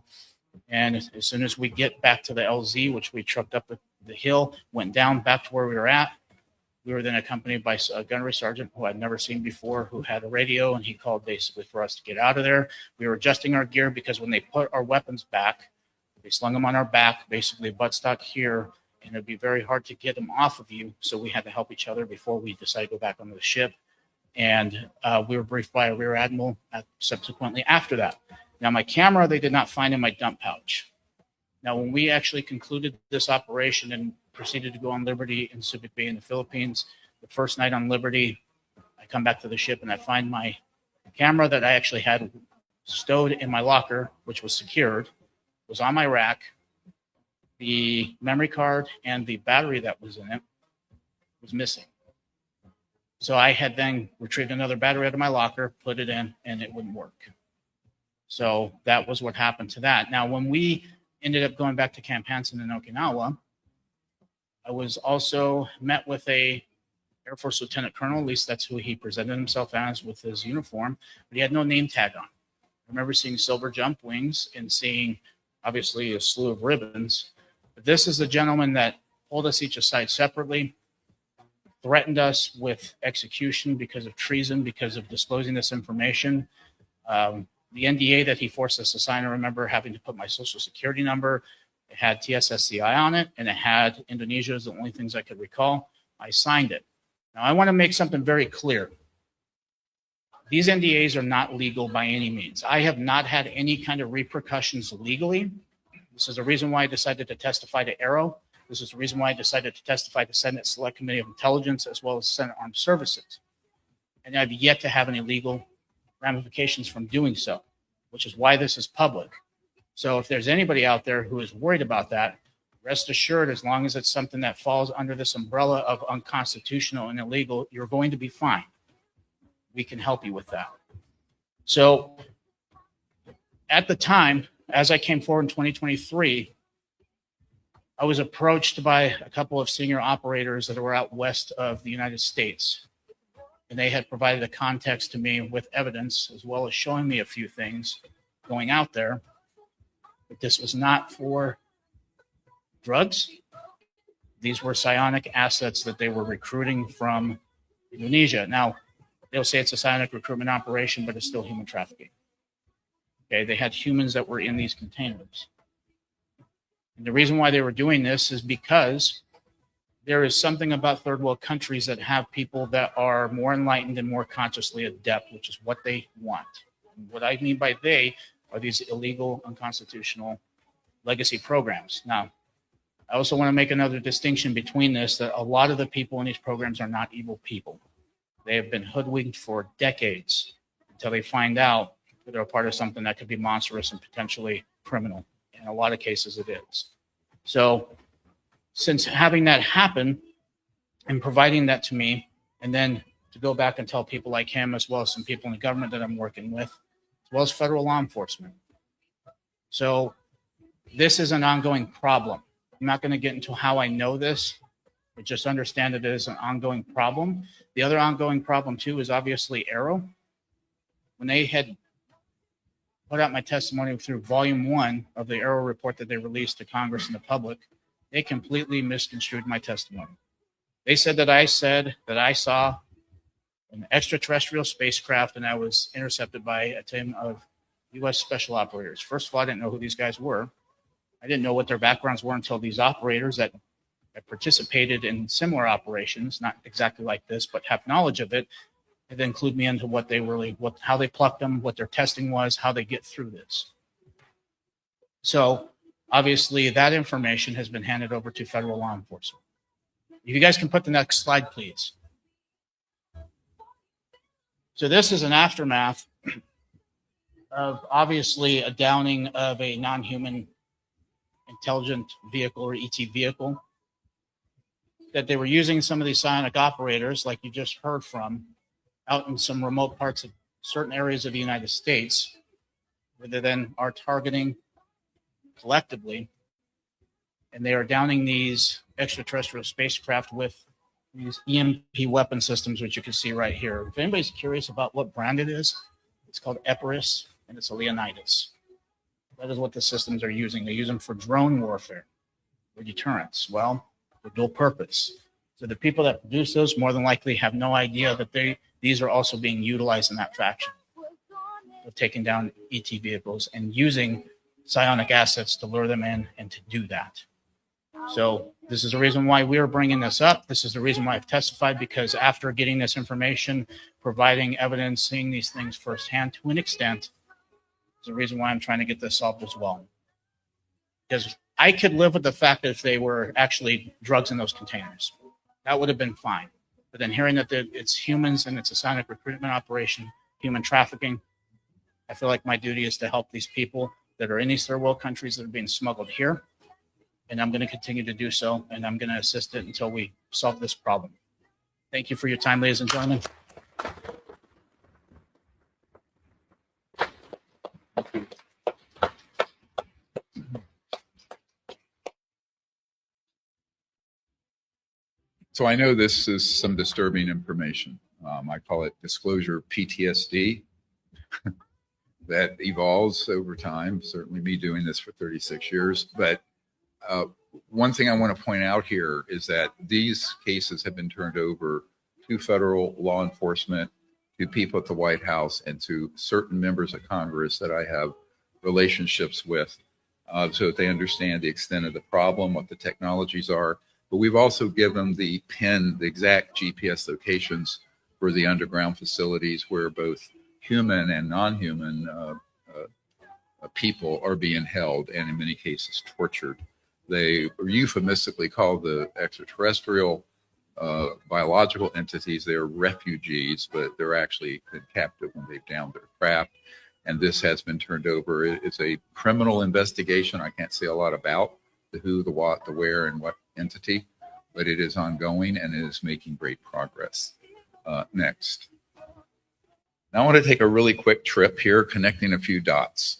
Speaker 19: And as soon as we get back to the LZ, which we trucked up the hill, went down back to where we were at, we were then accompanied by a gunnery sergeant who I'd never seen before, who had a radio, and he called basically for us to get out of there. We were adjusting our gear because when they put our weapons back, they slung them on our back, basically buttstock here, and it'd be very hard to get them off of you. So we had to help each other before we decided to go back onto the ship. And we were briefed by a rear admiral subsequently after that. Now, my camera, they did not find in my dump pouch. Now, when we actually concluded this operation and proceeded to go on Liberty in Subic Bay in the Philippines, the first night on Liberty, I come back to the ship and I find my camera that I actually had stowed in my locker, which was secured, was on my rack. The memory card and the battery that was in it was missing. So I had then retrieved another battery out of my locker, put it in, and it wouldn't work. So that was what happened to that. Now, when we ended up going back to Camp Hansen in Okinawa, I was also met with a Air Force Lieutenant Colonel, at least that's who he presented himself as with his uniform, but he had no name tag on. I remember seeing silver jump wings and seeing, obviously, a slew of ribbons. But this is the gentleman that pulled us each aside separately, threatened us with execution because of treason, because of disclosing this information. The NDA that he forced us to sign, I remember having to put my social security number. It had TSSCI on it, and it had Indonesia as the only things I could recall. I signed it. Now, I want to make something very clear. These NDAs are not legal by any means. I have not had any kind of repercussions legally. This is the reason why I decided to testify to Arrow. This is the reason why I decided to testify to Senate Select Committee of Intelligence as well as Senate Armed Services. And I've yet to have any legal ramifications from doing so, which is why this is public. So if there's anybody out there who is worried about that, rest assured, as long as it's something that falls under this umbrella of unconstitutional and illegal, you're going to be fine. We can help you with that. So at the time, as I came forward in 2023, I was approached by a couple of senior operators that were out west of the United States. And they had provided a context to me with evidence, as well as showing me a few things going out there. But this was not for drugs. These were psionic assets that they were recruiting from Indonesia. Now, they'll say it's a psionic recruitment operation, but it's still human trafficking. Okay, they had humans that were in these containers. And the reason why they were doing this is because there is something about third world countries that have people that are more enlightened and more consciously adept, which is what they want. And what I mean by they are these illegal, unconstitutional legacy programs. Now, I also want to make another distinction between this, that a lot of the people in these programs are not evil people. They have been hoodwinked for decades until they find out that they're a part of something that could be monstrous and potentially criminal. In a lot of cases, it is. So since having that happen and providing that to me, and then to go back and tell people like him, as well as some people in the government that I'm working with, as well as federal law enforcement. So this is an ongoing problem. I'm not going to get into how I know this, but just understand it is an ongoing problem. The other ongoing problem too is obviously Arrow. When they had put out my testimony through volume 1 of the Arrow report that they released to Congress and the public, they completely misconstrued my testimony. They said that I saw an extraterrestrial spacecraft and I was intercepted by a team of U.S. special operators. First of all, I didn't know who these guys were. I didn't know what their backgrounds were until these operators that participated in similar operations, not exactly like this, but have knowledge of it, and then include me into what they really, how they plucked them, what their testing was, how they get through this. So obviously that information has been handed over to federal law enforcement. If you guys can put the next slide, please. So this is an aftermath of obviously a downing of a non-human intelligent vehicle or ET vehicle that they were using some of these psionic operators, like you just heard from, out in some remote parts of certain areas of the United States, where they then are targeting collectively, and they are downing these extraterrestrial spacecraft with these EMP weapon systems, which you can see right here. If anybody's curious about what brand it is, it's called Epirus, and it's a Leonidas. That is what the systems are using. They use them for drone warfare, for deterrence. Well, for dual purpose. So the people that produce those more than likely have no idea that these are also being utilized in that faction of taking down ET vehicles and using psionic assets to lure them in and to do that. So this is the reason why we're bringing this up. This is the reason why I've testified, because after getting this information, providing evidence, seeing these things firsthand to an extent, is the reason why I'm trying to get this solved as well. Because I could live with the fact that if they were actually drugs in those containers, that would have been fine. But then hearing that it's humans and it's a psionic recruitment operation, human trafficking, I feel like my duty is to help these people that are in these third world countries that are being smuggled here. And I'm going to continue to do so, and I'm going to assist it until we solve this problem. Thank you for your time, ladies and gentlemen.
Speaker 1: So I know this is some disturbing information. I call it disclosure PTSD that evolves over time. Certainly me doing this for 36 years. But one thing I want to point out here is that these cases have been turned over to federal law enforcement, to people at the White House, and to certain members of Congress that I have relationships with, so that they understand the extent of the problem, what the technologies are. But we've also given the exact GPS locations for the underground facilities where both human and non-human people are being held, and in many cases tortured. They are euphemistically called the extraterrestrial biological entities. They're refugees, but they're actually been captive when they've downed their craft. And this has been turned over. It's a criminal investigation. I can't say a lot about the who, the what, the where, and what entity, but it is ongoing and it is making great progress. Next. Now I want to take a really quick trip here, connecting a few dots,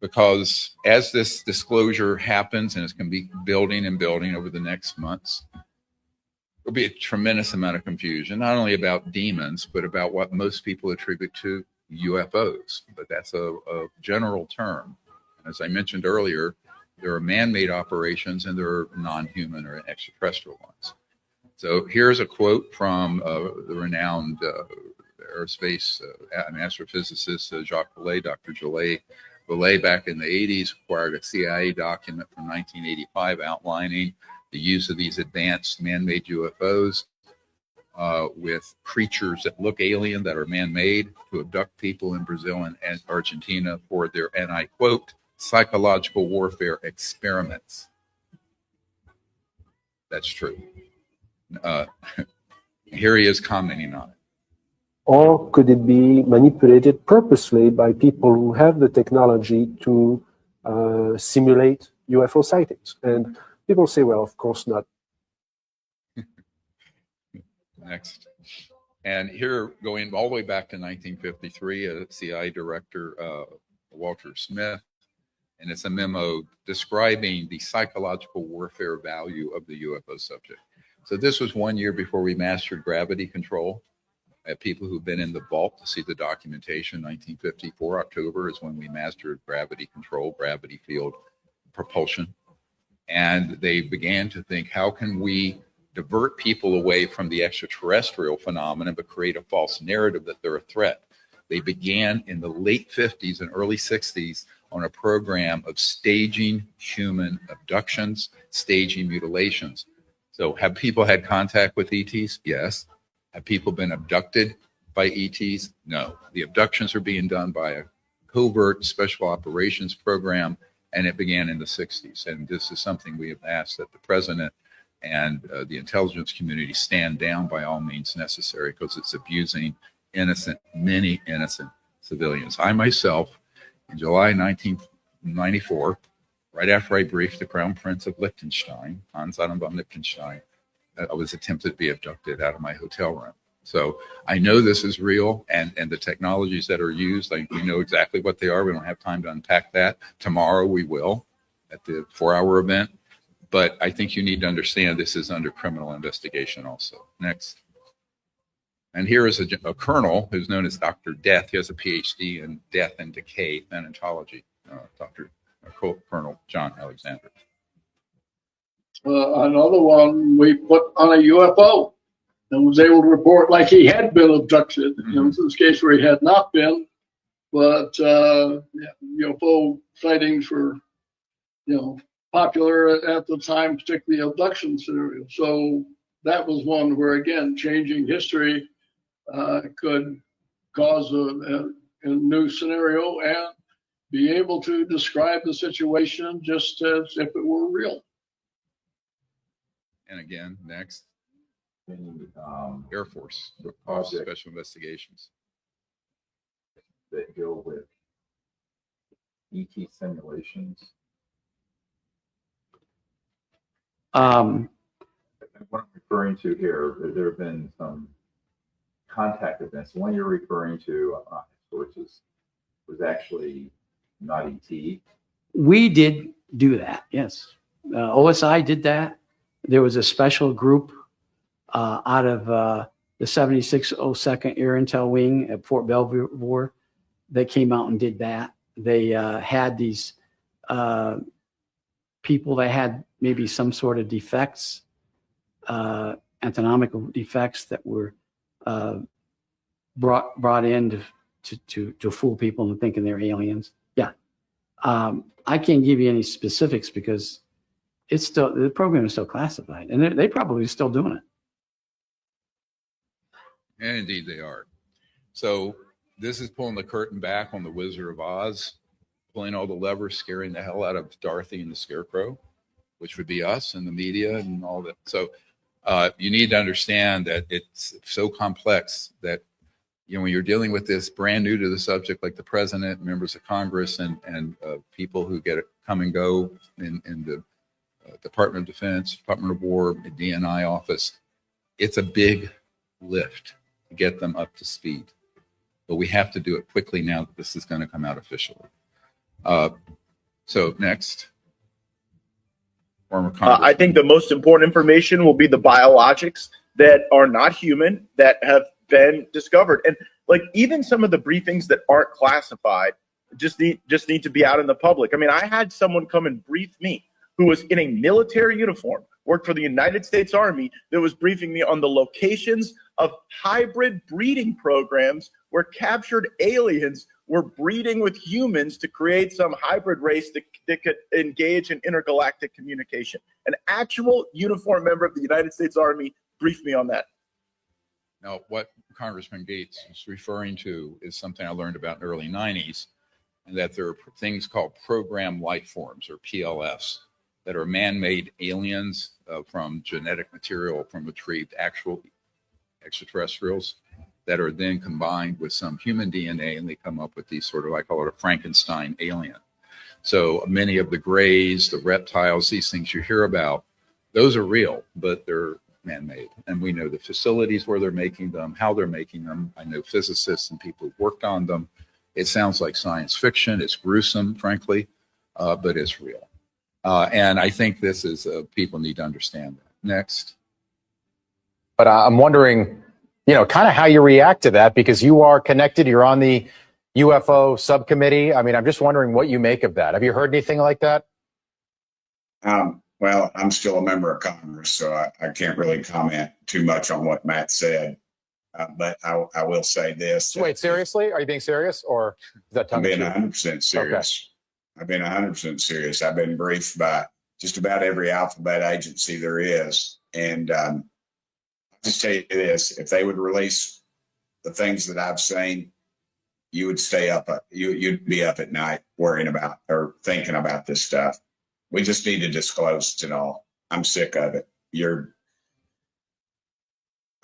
Speaker 1: because as this disclosure happens, and it's going to be building and building over the next months, there'll be a tremendous amount of confusion, not only about demons, but about what most people attribute to UFOs. But that's a general term. As I mentioned earlier, there are man-made operations and there are non-human or extraterrestrial ones. So here's a quote from the renowned aerospace and astrophysicist Jacques Vallée. Dr. Vallée, back in the 80s, acquired a CIA document from 1985 outlining the use of these advanced man-made UFOs with creatures that look alien, that are man-made, to abduct people in Brazil and Argentina for their, and I quote, psychological warfare experiments. That's true. Here he is commenting on it.
Speaker 12: Or could it be manipulated purposely by people who have the technology to simulate UFO sightings? And people say, well, of course not.
Speaker 1: Next. And here, going all the way back to 1953, CIA Director Walter Smith And it's a memo describing the psychological warfare value of the UFO subject. So this was 1 year before we mastered gravity control. I have people who've been in the vault to see the documentation. 1954 October is when we mastered gravity control, gravity field propulsion. And they began to think, how can we divert people away from the extraterrestrial phenomenon, but create a false narrative that they're a threat? They began in the late 50s and early 60s on a program of staging human abductions, staging mutilations. So have people had contact with ETs? Yes. Have people been abducted by ETs? No. The abductions are being done by a covert special operations program, and it began in the 60s. And this is something we have asked that the president and the intelligence community stand down by all means necessary, because it's abusing many innocent civilians. I myself, in July 1994, right after I briefed the Crown Prince of Liechtenstein, Hans Adam von Liechtenstein, I was attempted to be abducted out of my hotel room. So I know this is real, and the technologies that are used, we know exactly what they are. We don't have time to unpack that. Tomorrow we will at the 4-hour event. But I think you need to understand this is under criminal investigation also. Next. And here is a colonel who's known as Dr. Death. He has a PhD in death and decay thanatology, Colonel John Alexander.
Speaker 20: Another one we put on a UFO and was able to report like he had been abducted. Mm-hmm. In this case where he had not been, but UFO sightings were, popular at the time, particularly abduction scenarios. So that was one where, again, changing history could cause a new scenario and be able to describe the situation just as if it were real.
Speaker 1: And again, next, Air Force Office of Special Investigations
Speaker 2: that deal with ET simulations. What I'm referring to here, there have been some contact events. The one you're referring to, sources, was actually not ET.
Speaker 21: We did do that, yes. OSI did that. There was a special group out of the 7602nd Air Intel Wing at Fort Belvoir that came out and did that. They had these people that had maybe some sort of defects, anatomical defects that were brought in to fool people into thinking they're aliens. Yeah. I can't give you any specifics because it's still, the program is still classified, and they probably still doing it.
Speaker 1: And indeed they are. So this is pulling the curtain back on the Wizard of Oz, pulling all the levers, scaring the hell out of Dorothy and the Scarecrow, which would be us and the media and all that. So you need to understand that it's so complex that, when you're dealing with this brand new to the subject, like the president, members of Congress, and people who come and go in the Department of Defense, Department of War, the DNI office, it's a big lift to get them up to speed. But we have to do it quickly now that this is going to come out officially. So next.
Speaker 22: I think the most important information will be the biologics that are not human that have been discovered. And like even some of the briefings that aren't classified just need to be out in the public. I mean, I had someone come and brief me who was in a military uniform, worked for the United States Army, that was briefing me on the locations of hybrid breeding programs where captured aliens were breeding with humans to create some hybrid race that could engage in intergalactic communication. An actual uniformed member of the United States Army briefed me on that.
Speaker 1: Now, what Congressman Gates is referring to is something I learned about in the early 90s, and that there are things called program life forms, or PLFs, that are man-made aliens from genetic material from retrieved actual extraterrestrials that are then combined with some human DNA, and they come up with these sort of, I call it a Frankenstein alien. So many of the grays, the reptiles, these things you hear about, those are real, but they're man-made. And we know the facilities where they're making them, how they're making them. I know physicists and people who've worked on them. It sounds like science fiction. It's gruesome, frankly. but it's real. And I think this is, people need to understand that. Next.
Speaker 3: But I'm wondering, kind of how you react to that, because you are connected, you're on the UFO subcommittee. I mean, I'm just wondering what you make of that. Have you heard anything like that?
Speaker 4: Well, I'm still a member of Congress, so I can't really comment too much on what Matt said. But I will say this.
Speaker 3: Wait, seriously? Are you being serious, or is that
Speaker 4: I'm being
Speaker 3: tongue-in-cheek?
Speaker 4: 100% serious. Okay. I've been 100% serious. I've been briefed by just about every alphabet agency there is. And I'll just tell you this, if they would release the things that I've seen, you would stay up, you'd be up at night worrying about or thinking about this stuff. We just need to disclose it all. I'm sick of it.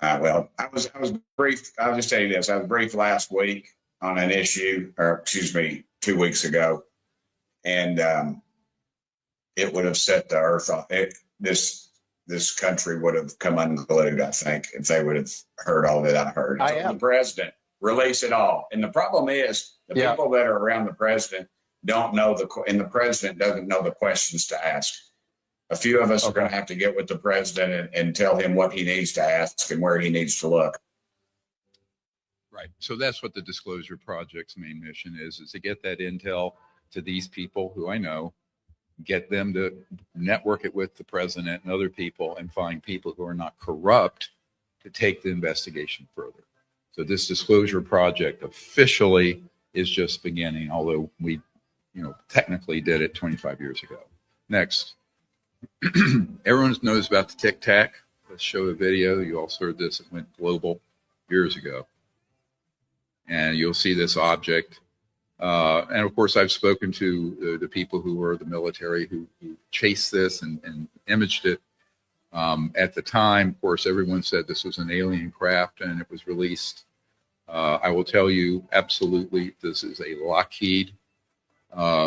Speaker 4: Well, I was briefed. I'll just tell you this. I was briefed last week on an issue, or excuse me, 2 weeks ago. And it would have set the earth off. This country would have come unglued, I think, if they would have heard all that I heard. The president, release it all. And the problem is the people that are around the president don't know and the president doesn't know the questions to ask. A few of us are going to have to get with the president and tell him what he needs to ask and where he needs to look.
Speaker 1: Right. So that's what the Disclosure Project's main mission is to get that intel to these people who I know, get them to network it with the president and other people, and find people who are not corrupt to take the investigation further. So this Disclosure Project officially is just beginning, although we, technically did it 25 years ago. Next. Everyone knows about the Tic Tac. Let's show a video. You all heard this. It went global years ago. And you'll see this object. And of course, I've spoken to the people who were the military who chased this and imaged it. At the time, of course, everyone said this was an alien craft and it was released. I will tell you, absolutely, this is a Lockheed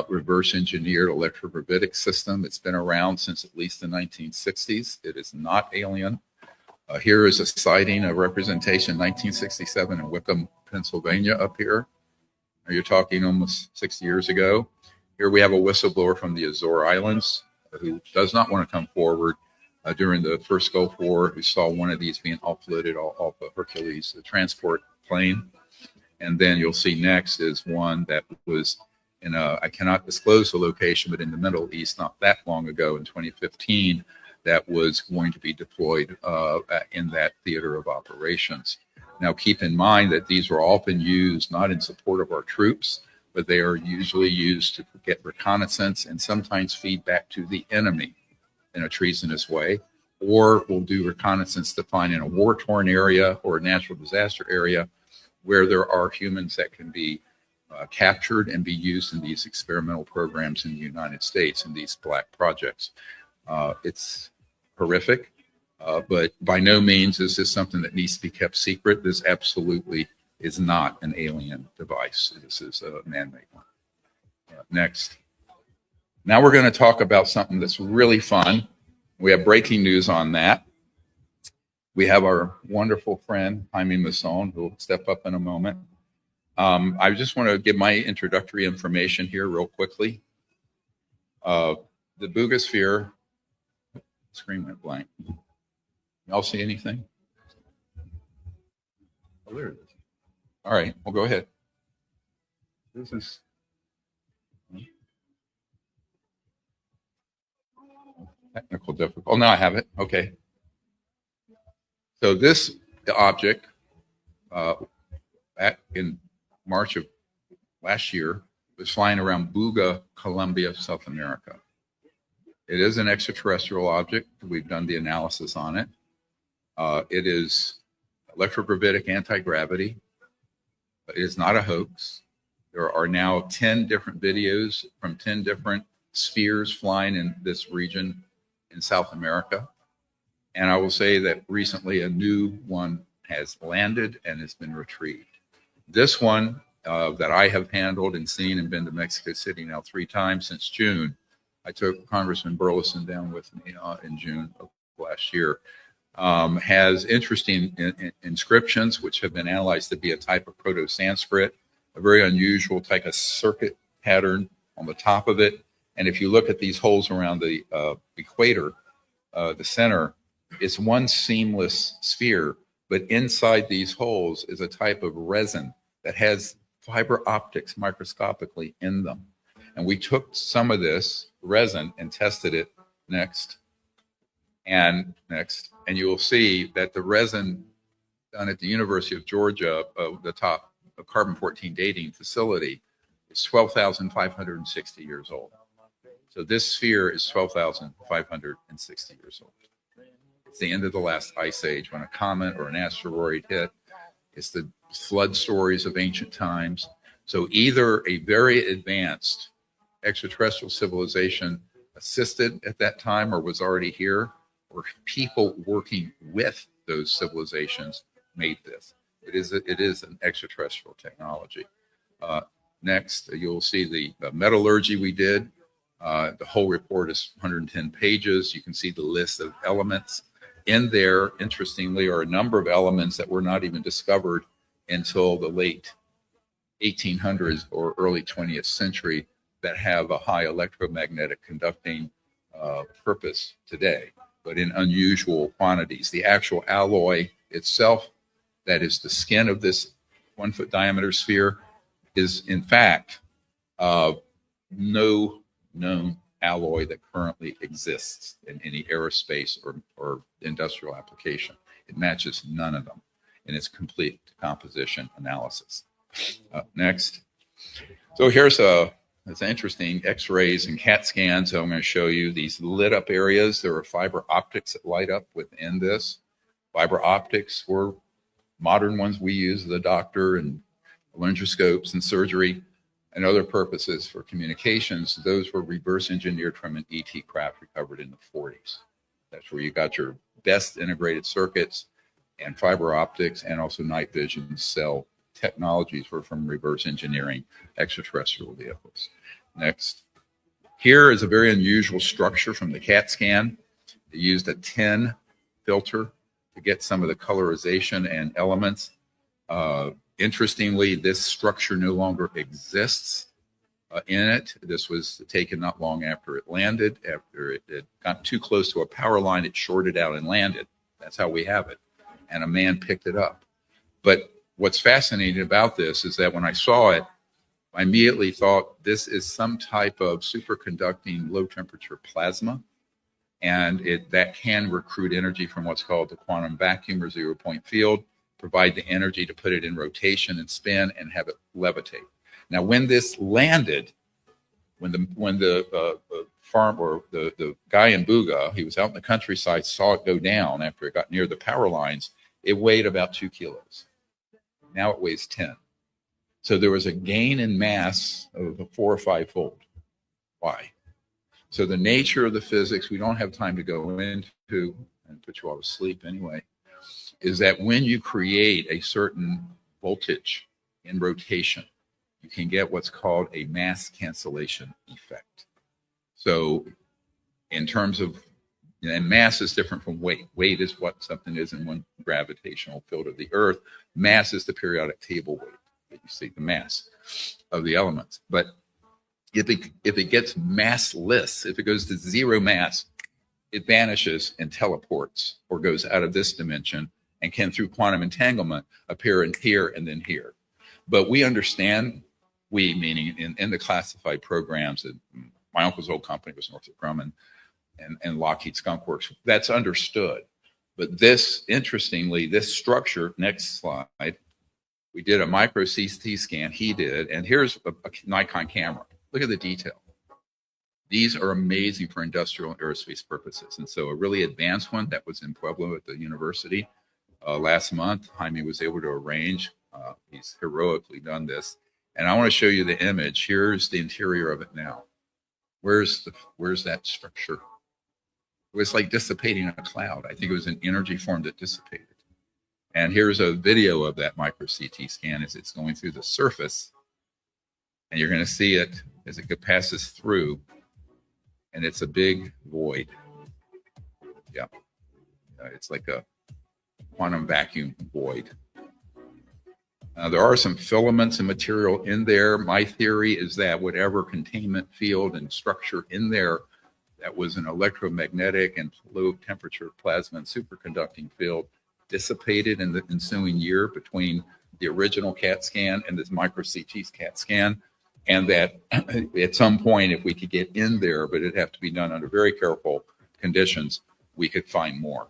Speaker 1: reverse engineered electrogravitic system. It's been around since at least the 1960s. It is not alien. Here is a sighting, a representation, 1967 in Wickham, Pennsylvania, up here. You're talking almost 60 years ago. Here we have a whistleblower from the Azore Islands who does not want to come forward during the first Gulf War, who saw one of these being offloaded off of Hercules, the transport plane. And then you'll see next is one that was in I cannot disclose the location, but in the Middle East not that long ago in 2015, that was going to be deployed in that theater of operations. Now, keep in mind that these were often used not in support of our troops, but they are usually used to get reconnaissance and sometimes feedback to the enemy in a treasonous way, or will do reconnaissance to find in a war-torn area or a natural disaster area where there are humans that can be captured and be used in these experimental programs in the United States in these black projects. It's horrific, but by no means is this something that needs to be kept secret. This absolutely is not an alien device. This is a man-made one. Next. Now we're going to talk about something that's really fun. We have breaking news on that. We have our wonderful friend, Jaime Masson, who will step up in a moment. I just want to give my introductory information here real quickly. The Boogosphere, screen went blank. Y'all see anything? Oh, there it is. All right, well, go ahead. This is technical difficulty. Oh, now I have it. Okay. So this object, back in March of last year, was flying around Buga, Colombia, South America. It is an extraterrestrial object. We've done the analysis on it. It is electrogravitic anti-gravity. It is not a hoax. There are now 10 different videos from 10 different spheres flying in this region in South America. And I will say that recently a new one has landed and has been retrieved. This one that I have handled and seen and been to Mexico City now 3 times since June. I took Congressman Burleson down with me in June of last year. Has interesting inscriptions which have been analyzed to be a type of Proto-Sanskrit, a very unusual type of circuit pattern on the top of it, And if you look at these holes around the equator, the center, it's one seamless sphere, but inside these holes is a type of resin that has fiber optics microscopically in them. And we took some of this resin and tested it next, and you will see that the resin done at the University of Georgia, the top carbon-14 dating facility, is 12,560 years old. So this sphere is 12,560 years old. It's the end of the last ice age when a comet or an asteroid hit. It's the flood stories of ancient times. So either a very advanced extraterrestrial civilization assisted at that time or was already here, or people working with those civilizations made this. It is an extraterrestrial technology. Next, you'll see the metallurgy we did. The whole report is 110 pages. You can see the list of elements. In there, interestingly, are a number of elements that were not even discovered until the late 1800s or early 20th century that have a high electromagnetic conducting purpose today, but in unusual quantities. The actual alloy itself, that is the skin of this 1 foot diameter sphere, is in fact no known alloy that currently exists in any aerospace or industrial application. It matches none of them in its complete composition analysis. Next. So here's it's interesting, X-rays and CAT scans. So I'm going to show you these lit up areas. There are fiber optics that light up within this. Fiber optics were modern ones we use as a doctor, and laryngoscopes and surgery and other purposes for communications. Those were reverse engineered from an ET craft recovered in the 40s. That's where you got your best integrated circuits, and fiber optics and also night vision cell technologies were from reverse engineering extraterrestrial vehicles. Next. Here is a very unusual structure from the CAT scan. They used a tin filter to get some of the colorization and elements. Interestingly, this structure no longer exists in it. This was taken not long after it landed. After it got too close to a power line, it shorted out and landed. That's how we have it. And a man picked it up. But what's fascinating about this is that when I saw it, I immediately thought this is some type of superconducting low temperature plasma. And that can recruit energy from what's called the quantum vacuum or 0 point field, provide the energy to put it in rotation and spin and have it levitate. Now, when this landed, when the farm or the guy in Buga, he was out in the countryside, saw it go down after it got near the power lines, it weighed about 2 kilos. Now it weighs 10. So there was a gain in mass of 4 or 5 fold. Why? So the nature of the physics, we don't have time to go into, and put you all to sleep anyway, is that when you create a certain voltage in rotation, you can get what's called a mass cancellation effect. So in terms of, and mass is different from weight. Weight is what something is in one gravitational field of the Earth. Mass is the periodic table weight that you see, the mass of the elements. But if it gets massless, if it goes to 0 mass, it vanishes and teleports or goes out of this dimension and can, through quantum entanglement, appear in here and then here. But we understand, we meaning in the classified programs, that my uncle's old company was Northrop Grumman and Lockheed Skunk Works, that's understood. But this, interestingly, this structure, next slide, we did a micro CT scan, he did, and here's a Nikon camera. Look at the detail. These are amazing for industrial and aerospace purposes. And so a really advanced one that was in Pueblo at the university last month, Jaime was able to arrange. He's heroically done this. And I want to show you the image. Here's the interior of it now. Where's that structure? It was like dissipating a cloud. I think it was an energy form that dissipated. And here's a video of that micro CT scan as it's going through the surface. And you're going to see it as it passes through. And it's a big void. Yeah. It's like a quantum vacuum void. There are some filaments and material in there. My theory is that whatever containment field and structure in there that was an electromagnetic and low temperature plasma and superconducting field dissipated in the ensuing year between the original CAT scan and this micro CT CAT scan. And that at some point, if we could get in there, but it'd have to be done under very careful conditions, we could find more.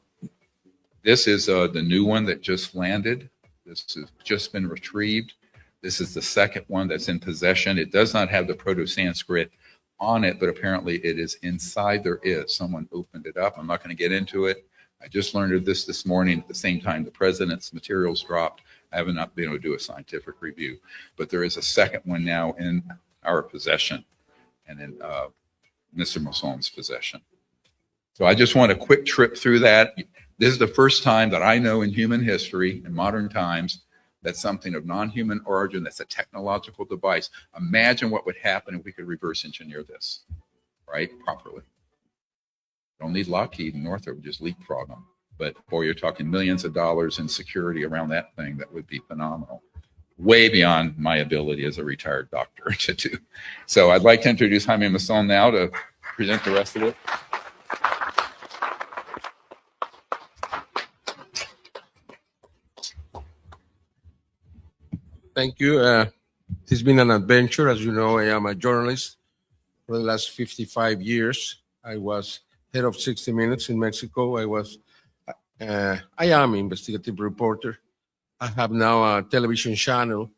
Speaker 1: This is the new one that just landed. This has just been retrieved. This is the second one that's in possession. It does not have the Proto-Sanskrit on it, but apparently it is inside. There is. Someone opened it up. I'm not going to get into it. I just learned of this morning at the same time the president's materials dropped. I have not been able to do a scientific review, but there is a second one now in our possession and in Mr. Mosson's possession. So I just want a quick trip through that. This is the first time that I know in human history, in modern times, that something of non-human origin, that's a technological device. Imagine what would happen if we could reverse engineer this, right, properly. Don't need Lockheed and Northrop, just leapfrog them. But boy, you're talking millions of dollars in security around that thing. That would be phenomenal. Way beyond my ability as a retired doctor to do. So I'd like to introduce Jaime Masson now to present the rest of it.
Speaker 5: Thank you. It's been an adventure. As you know, I am a journalist for the last 55 years. I was head of 60 Minutes in Mexico. I am an investigative reporter. I have now a television channel,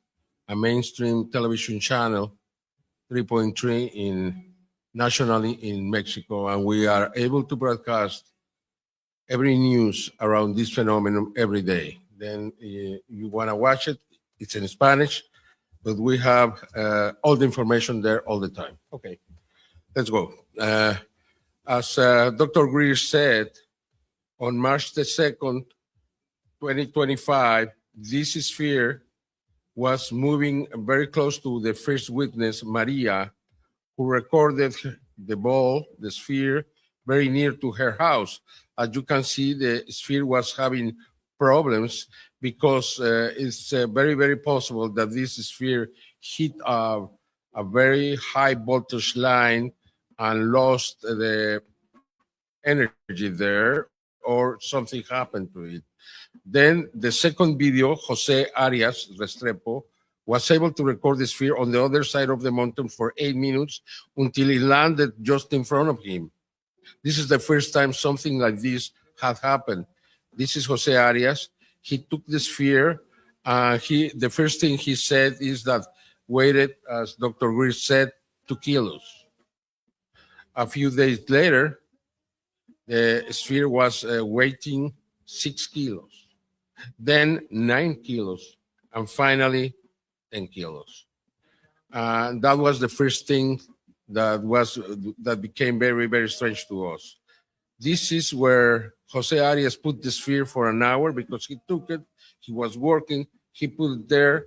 Speaker 5: a mainstream television channel, 3.3 nationally in Mexico, and we are able to broadcast every news around this phenomenon every day. Then you want to watch it, it's in Spanish, but we have all the information there all the time. Okay, let's go. As Dr. Greer said, on March the 2nd, 2025, this sphere was moving very close to the first witness, Maria, who recorded the sphere, very near to her house. As you can see, the sphere was having problems because it's very, very possible that this sphere hit a very high voltage line and lost the energy there, or something happened to it. Then the second video, Jose Arias Restrepo, was able to record the sphere on the other side of the mountain for 8 minutes until it landed just in front of him. This is the first time something like this had happened. This is Jose Arias. He took the sphere. The first thing he said is that weighed, as Dr. Greer said, 2 kilos. A few days later, the sphere was weighing 6 kilos, then 9 kilos, and finally 10 kilos. That was the first thing that became very, very strange to us. This is where Jose Arias put the sphere for an hour because he took it, he was working, he put it there,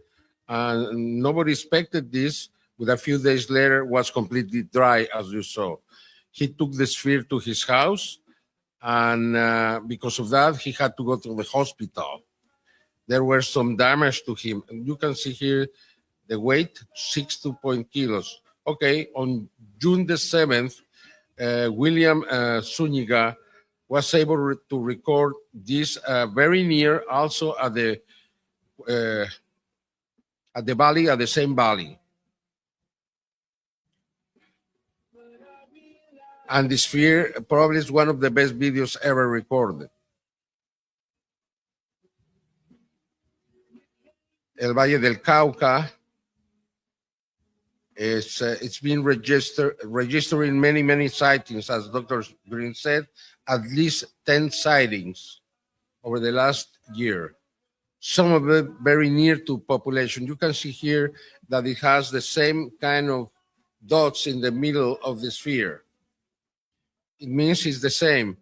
Speaker 5: and nobody expected this, but a few days later it was completely dry, as you saw. He took the sphere to his house, and because of that, he had to go to the hospital. There were some damage to him. And you can see here the weight, 6.2 kilos. Okay, on June the 7th, William Zuniga was able to record this very near, also at the valley, at the same valley. And the sphere probably is one of the best videos ever recorded. El Valle del Cauca, it's been registering many sightings, as Dr. Green said, at least 10 sightings over the last year. Some of them very near to population. You can see here that it has the same kind of dots in the middle of the sphere. It means it's the same.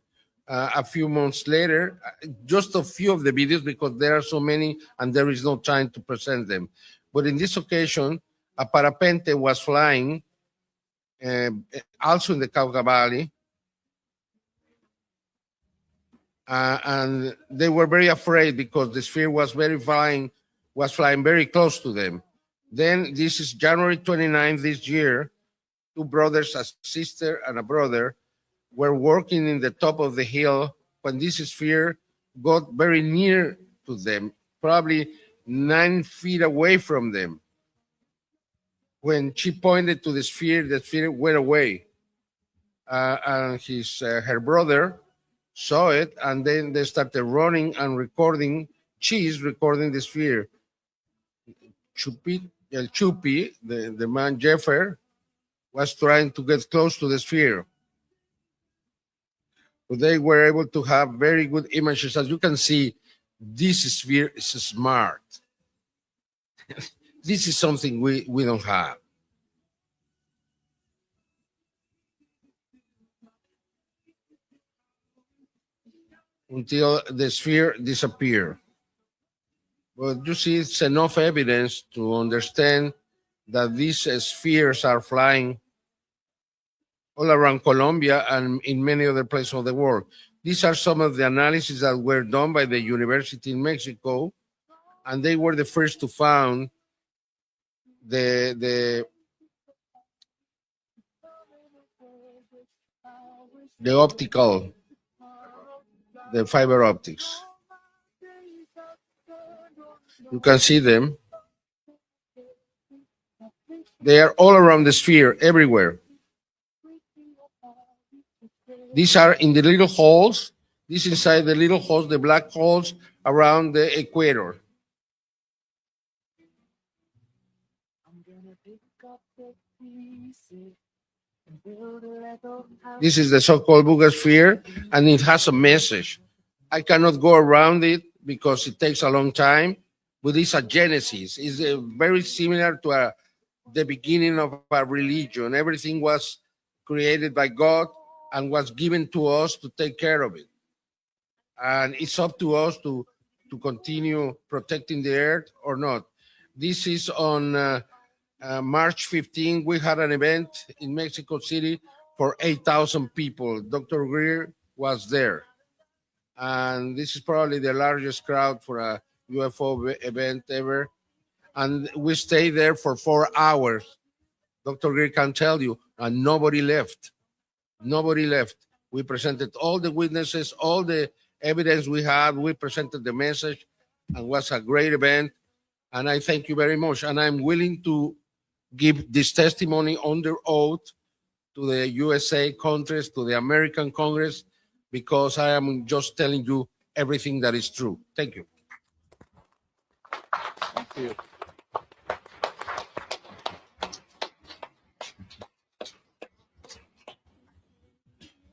Speaker 5: A few months later, just a few of the videos because there are so many and there is no time to present them. But in this occasion, a parapente was flying, also in the Cauca Valley, and they were very afraid because the sphere was very flying was flying very close to them. Then this is January 29th this year. Two brothers, a sister and a brother, were working in the top of the hill when this sphere got very near to them, probably 9 feet away from them. When she pointed to the sphere went away. And her brother saw it, and then they started running and recording. She's recording the sphere. Chupi, the man Jeffer, was trying to get close to the sphere. But they were able to have very good images. As you can see, this sphere is smart. This is something we don't have. Until the sphere disappeared. But you see, it's enough evidence to understand that these spheres are flying all around Colombia and in many other places of the world. These are some of the analyses that were done by the university in Mexico, and they were the first to found the optical, the fiber optics. You can see them. They are all around the sphere, everywhere. These are in the little holes. This inside the little holes, the black holes around the equator. This is the so-called boogosphere, and it has a message. I cannot go around it because it takes a long time, but it's a genesis. It's very similar to the beginning of a religion. Everything was created by God and was given to us to take care of it. And it's up to us to continue protecting the earth or not. This is on March 15. We had an event in Mexico City for 8,000 people. Dr. Greer was there. And this is probably the largest crowd for a UFO event ever. And we stayed there for 4 hours. Dr. Greer can tell you, and nobody left. Nobody left. We presented all the witnesses, all the evidence we had. We presented the message, and was a great event. And I thank you very much. And I'm willing to give this testimony under oath to the USA Congress, to the American Congress, because I am just telling you everything that is true. Thank you.
Speaker 1: Thank you.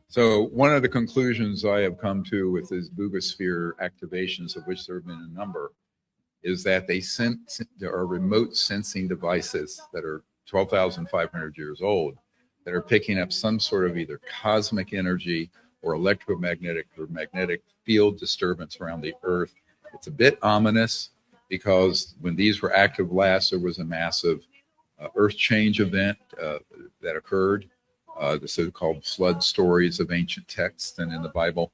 Speaker 1: So one of the conclusions I have come to with these boogosphere activations, of which there have been a number, is that there are remote sensing devices that are 12,500 years old that are picking up some sort of either cosmic energy or electromagnetic or magnetic field disturbance around the Earth. It's a bit ominous because when these were active last, there was a massive Earth change event that occurred. The so-called flood stories of ancient texts and in the Bible.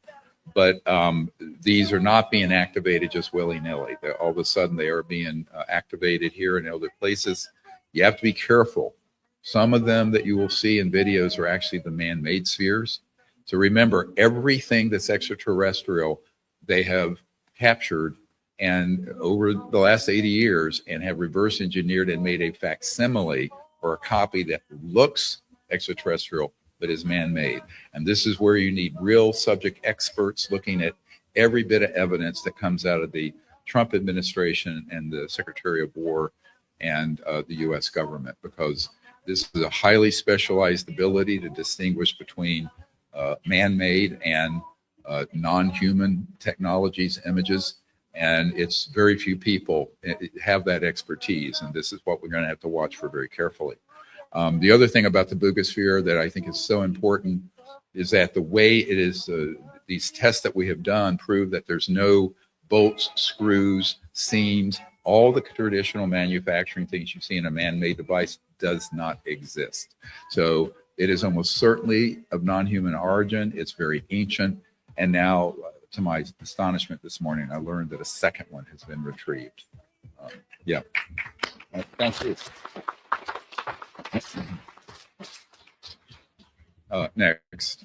Speaker 1: But these are not being activated just willy-nilly. All of a sudden, they are being activated here and other places. You have to be careful. Some of them that you will see in videos are actually the man-made spheres. So remember, everything that's extraterrestrial, they have captured and over the last 80 years and have reverse engineered and made a facsimile or a copy that looks extraterrestrial but is man-made. And this is where you need real subject experts looking at every bit of evidence that comes out of the Trump administration and the Secretary of War and the US government, because this is a highly specialized ability to distinguish between man-made and non-human technologies, images, and it's very few people have that expertise, and this is what we're going to have to watch for very carefully. The other thing about the boogosphere that I think is so important is that the way it is, these tests that we have done prove that there's no bolts, screws, seams, all the traditional manufacturing things you see in a man-made device does not exist. So it is almost certainly of non-human origin. It's very ancient. And now, to my astonishment this morning, I learned that a second one has been retrieved. Yeah. Thank you. Next.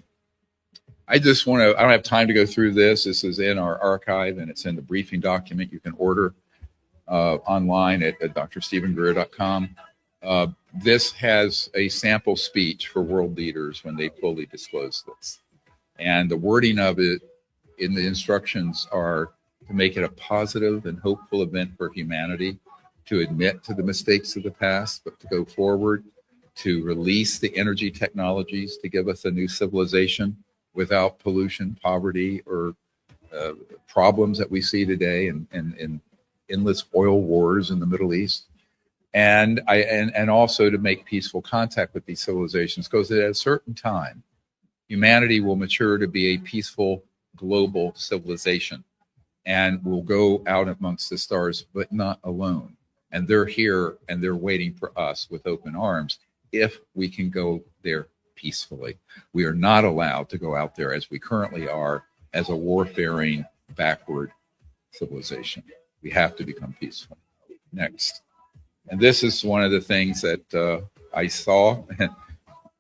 Speaker 1: I just want to, I don't have time to go through this. This is in our archive and it's in the briefing document you can order online at drstephengreer.com. This has a sample speech for world leaders when they fully disclose this. And the wording of it in the instructions are to make it a positive and hopeful event for humanity, to admit to the mistakes of the past, but to go forward, to release the energy technologies to give us a new civilization without pollution, poverty, or problems that we see today and endless oil wars in the Middle East. And also to make peaceful contact with these civilizations, because at a certain time, humanity will mature to be a peaceful global civilization and will go out amongst the stars, but not alone. And they're here and they're waiting for us with open arms if we can go there peacefully. We are not allowed to go out there as we currently are as a warfaring, backward civilization. We have to become peaceful. Next. And this is one of the things that I saw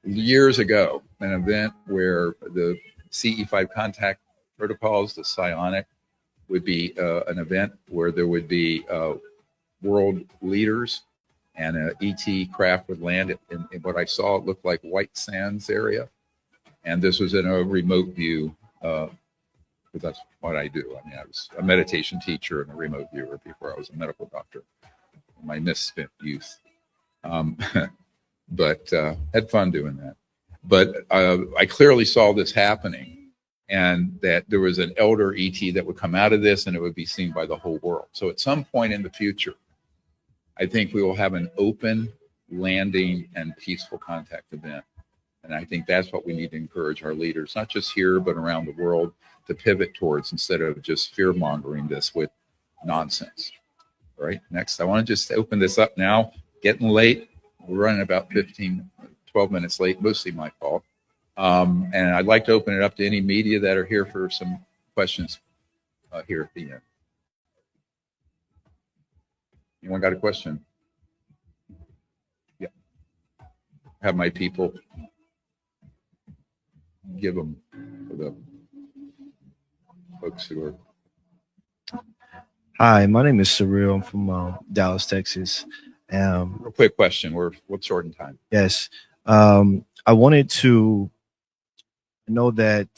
Speaker 1: years ago, an event where the CE5 contact protocols, the psionic, would be an event where there would be world leaders and an ET craft would land in what I saw, it looked like White Sands area. And this was in a remote view, because that's what I do. I mean, I was a meditation teacher and a remote viewer before I was a medical doctor in my misspent youth. But had fun doing that. But I clearly saw this happening, and that there was an elder ET that would come out of this and it would be seen by the whole world. So at some point in the future, I think we will have an open landing and peaceful contact event. And I think that's what we need to encourage our leaders, not just here, but around the world, to pivot towards, instead of just fear mongering this with nonsense. All right, next, I want to just open this up now. Getting late. We're running about 12 minutes late, mostly my fault. And I'd like to open it up to any media that are here for some questions here at the end. Anyone got a question? Yeah. Have my people give them for the folks who are.
Speaker 6: Hi, my name is Surreal. I'm from Dallas, Texas.
Speaker 1: Real quick question. We're short in time.
Speaker 6: Yes. I wanted to know that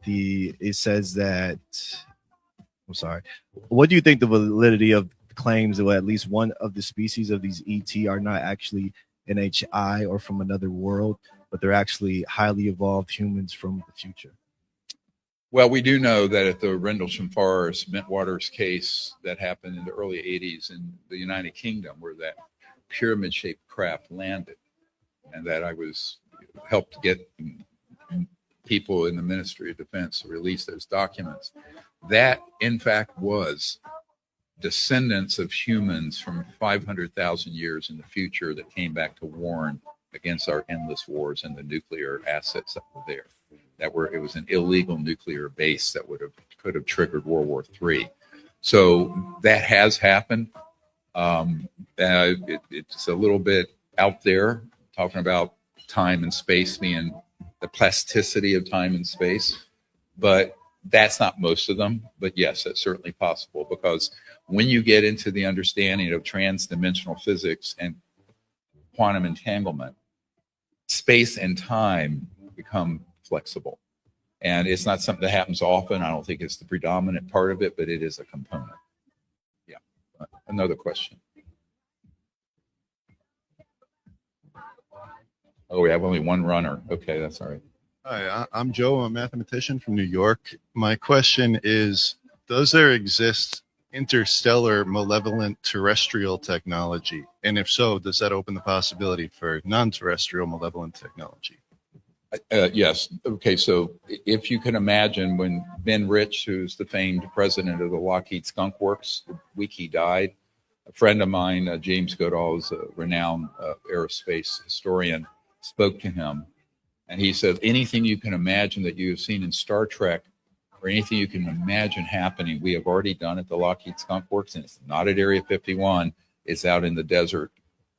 Speaker 6: it says that, I'm sorry. What do you think the validity of claims that at least one of the species of these ET are not actually NHI or from another world, but they're actually highly evolved humans from the future?
Speaker 1: Well, we do know that at the Rendlesham Forest Mintwaters case that happened in the early 80s in the United Kingdom, where that pyramid-shaped craft landed, and that I was helped get people in the Ministry of Defense to release those documents. That, in fact, was descendants of humans from 500,000 years in the future that came back to warn against our endless wars and the nuclear assets that were there. It was an illegal nuclear base that could have triggered World War III. So that has happened. It's a little bit out there, talking about time and space being the plasticity of time and space, but that's not most of them. But yes, that's certainly possible, because when you get into the understanding of trans-dimensional physics and quantum entanglement, space and time become flexible. And it's not something that happens often. I don't think it's the predominant part of it, but it is a component. Yeah. Another question. Oh, we have only one runner. Okay, that's all right.
Speaker 7: Hi, I'm Joe. I'm a mathematician from New York. My question is, does there exist interstellar malevolent terrestrial technology? And if so, does that open the possibility for non-terrestrial malevolent technology?
Speaker 1: Yes. Okay. So if you can imagine, when Ben Rich, who's the famed president of the Lockheed Skunk Works, the week he died, a friend of mine, James Goodall, is a renowned aerospace historian, spoke to him. And he said, anything you can imagine that you have seen in Star Trek or anything you can imagine happening, we have already done at the Lockheed Skunk Works, and it's not at Area 51. It's out in the desert.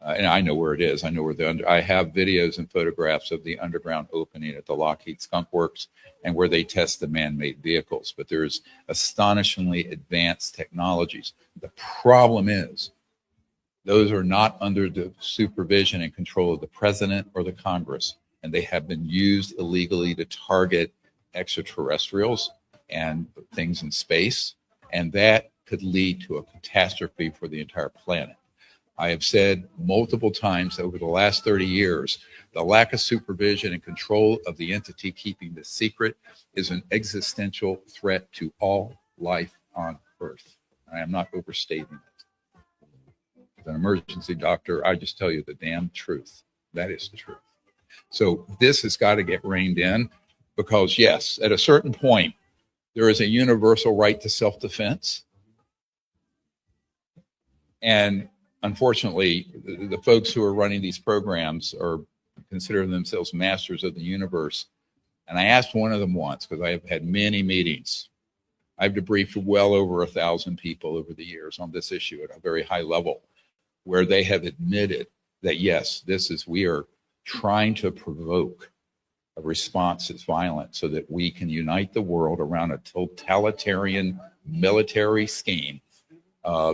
Speaker 1: And I know where it is. I know where I have videos and photographs of the underground opening at the Lockheed Skunk Works and where they test the man-made vehicles. But there's astonishingly advanced technologies. The problem is those are not under the supervision and control of the president or the Congress, and they have been used illegally to target extraterrestrials and things in space, and that could lead to a catastrophe for the entire planet. I have said multiple times over the last 30 years, the lack of supervision and control of the entity keeping the secret is an existential threat to all life on Earth. I am not overstating it. As an emergency doctor, I just tell you the damn truth. That is the truth. So this has got to get reined in because, yes, at a certain point, there is a universal right to self-defense. And unfortunately, the folks who are running these programs are consider themselves masters of the universe. And I asked one of them once, because I have had many meetings. I've debriefed well over 1,000 people over the years on this issue at a very high level, where they have admitted that, yes, we are trying to provoke a response that's violent so that we can unite the world around a totalitarian military scheme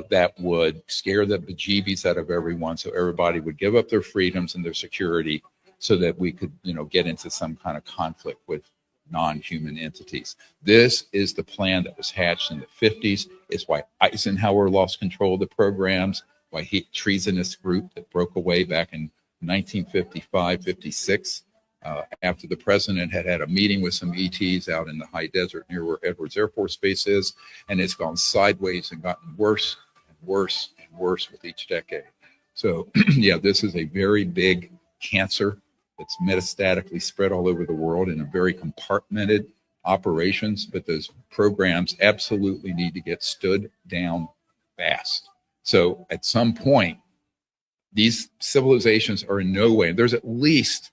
Speaker 1: that would scare the bejeebies out of everyone, so everybody would give up their freedoms and their security so that we could, get into some kind of conflict with non-human entities. This is the plan that was hatched in the 50s. It's why Eisenhower lost control of the programs, why he treasonous group that broke away back in 1955, 56, after the president had a meeting with some ETs out in the high desert near where Edwards Air Force Base is, and it's gone sideways and gotten worse and worse and worse with each decade. So, yeah, this is a very big cancer that's metastatically spread all over the world in a very compartmented operations, but those programs absolutely need to get stood down fast. So at some point, these civilizations are in no way, there's at least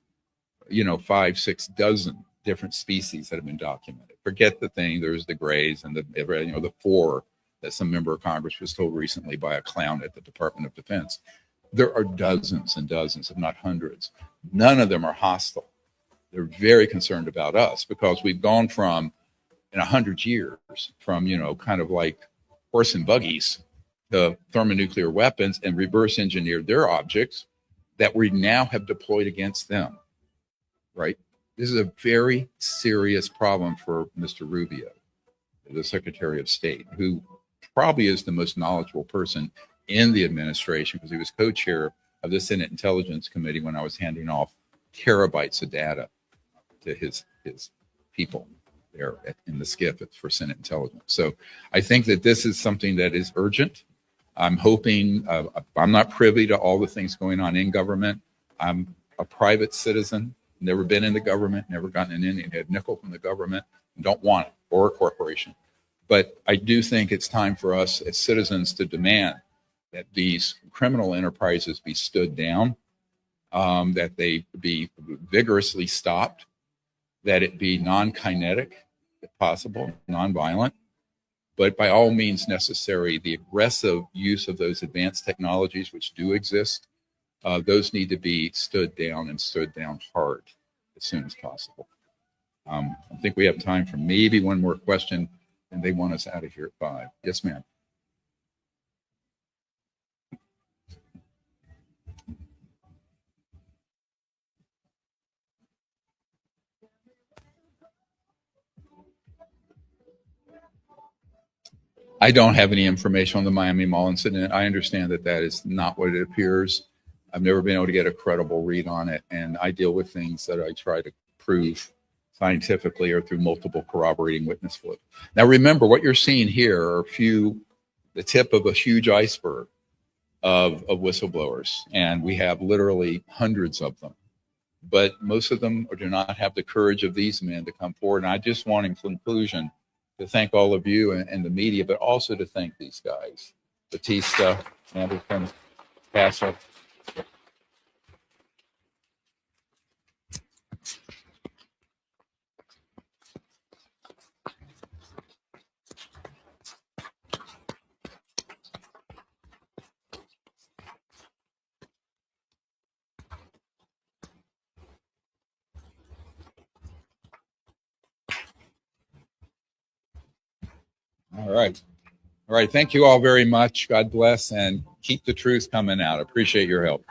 Speaker 1: 5, 6 dozen different species that have been documented. Forget the thing, there's the grays and the 4 that some member of Congress was told recently by a clown at the Department of Defense. There are dozens and dozens, if not hundreds. None of them are hostile. They're very concerned about us because we've gone from, in 100 years, from, kind of like horse and buggies to thermonuclear weapons and reverse engineered their objects that we now have deployed against them. Right? This is a very serious problem for Mr. Rubio, the Secretary of State, who probably is the most knowledgeable person in the administration because he was co-chair of the Senate Intelligence Committee when I was handing off terabytes of data to his people there in the SCIF for Senate Intelligence. So I think that this is something that is urgent. I'm hoping, I'm not privy to all the things going on in government. I'm a private citizen. Never been in the government, never gotten an Indian head nickel from the government, don't want it, or a corporation. But I do think it's time for us as citizens to demand that these criminal enterprises be stood down, that they be vigorously stopped, that it be non-kinetic, if possible, non-violent, but by all means necessary, the aggressive use of those advanced technologies which do exist, those need to be stood down and stood down hard as soon as possible. I think we have time for maybe one more question, and they want us out of here at 5. Yes, ma'am. I don't have any information on the Miami Mall incident. I understand that that is not what it appears. I've never been able to get a credible read on it, and I deal with things that I try to prove scientifically or through multiple corroborating witness flip. Now, remember, what you're seeing here are the tip of a huge iceberg of whistleblowers, and we have literally hundreds of them. But most of them do not have the courage of these men to come forward. And I just want, in conclusion, to thank all of you and the media, but also to thank these guys, Batista, Anderson, Castle. right. All right. Thank you all very much. God bless, and keep the truth coming out. Appreciate your help.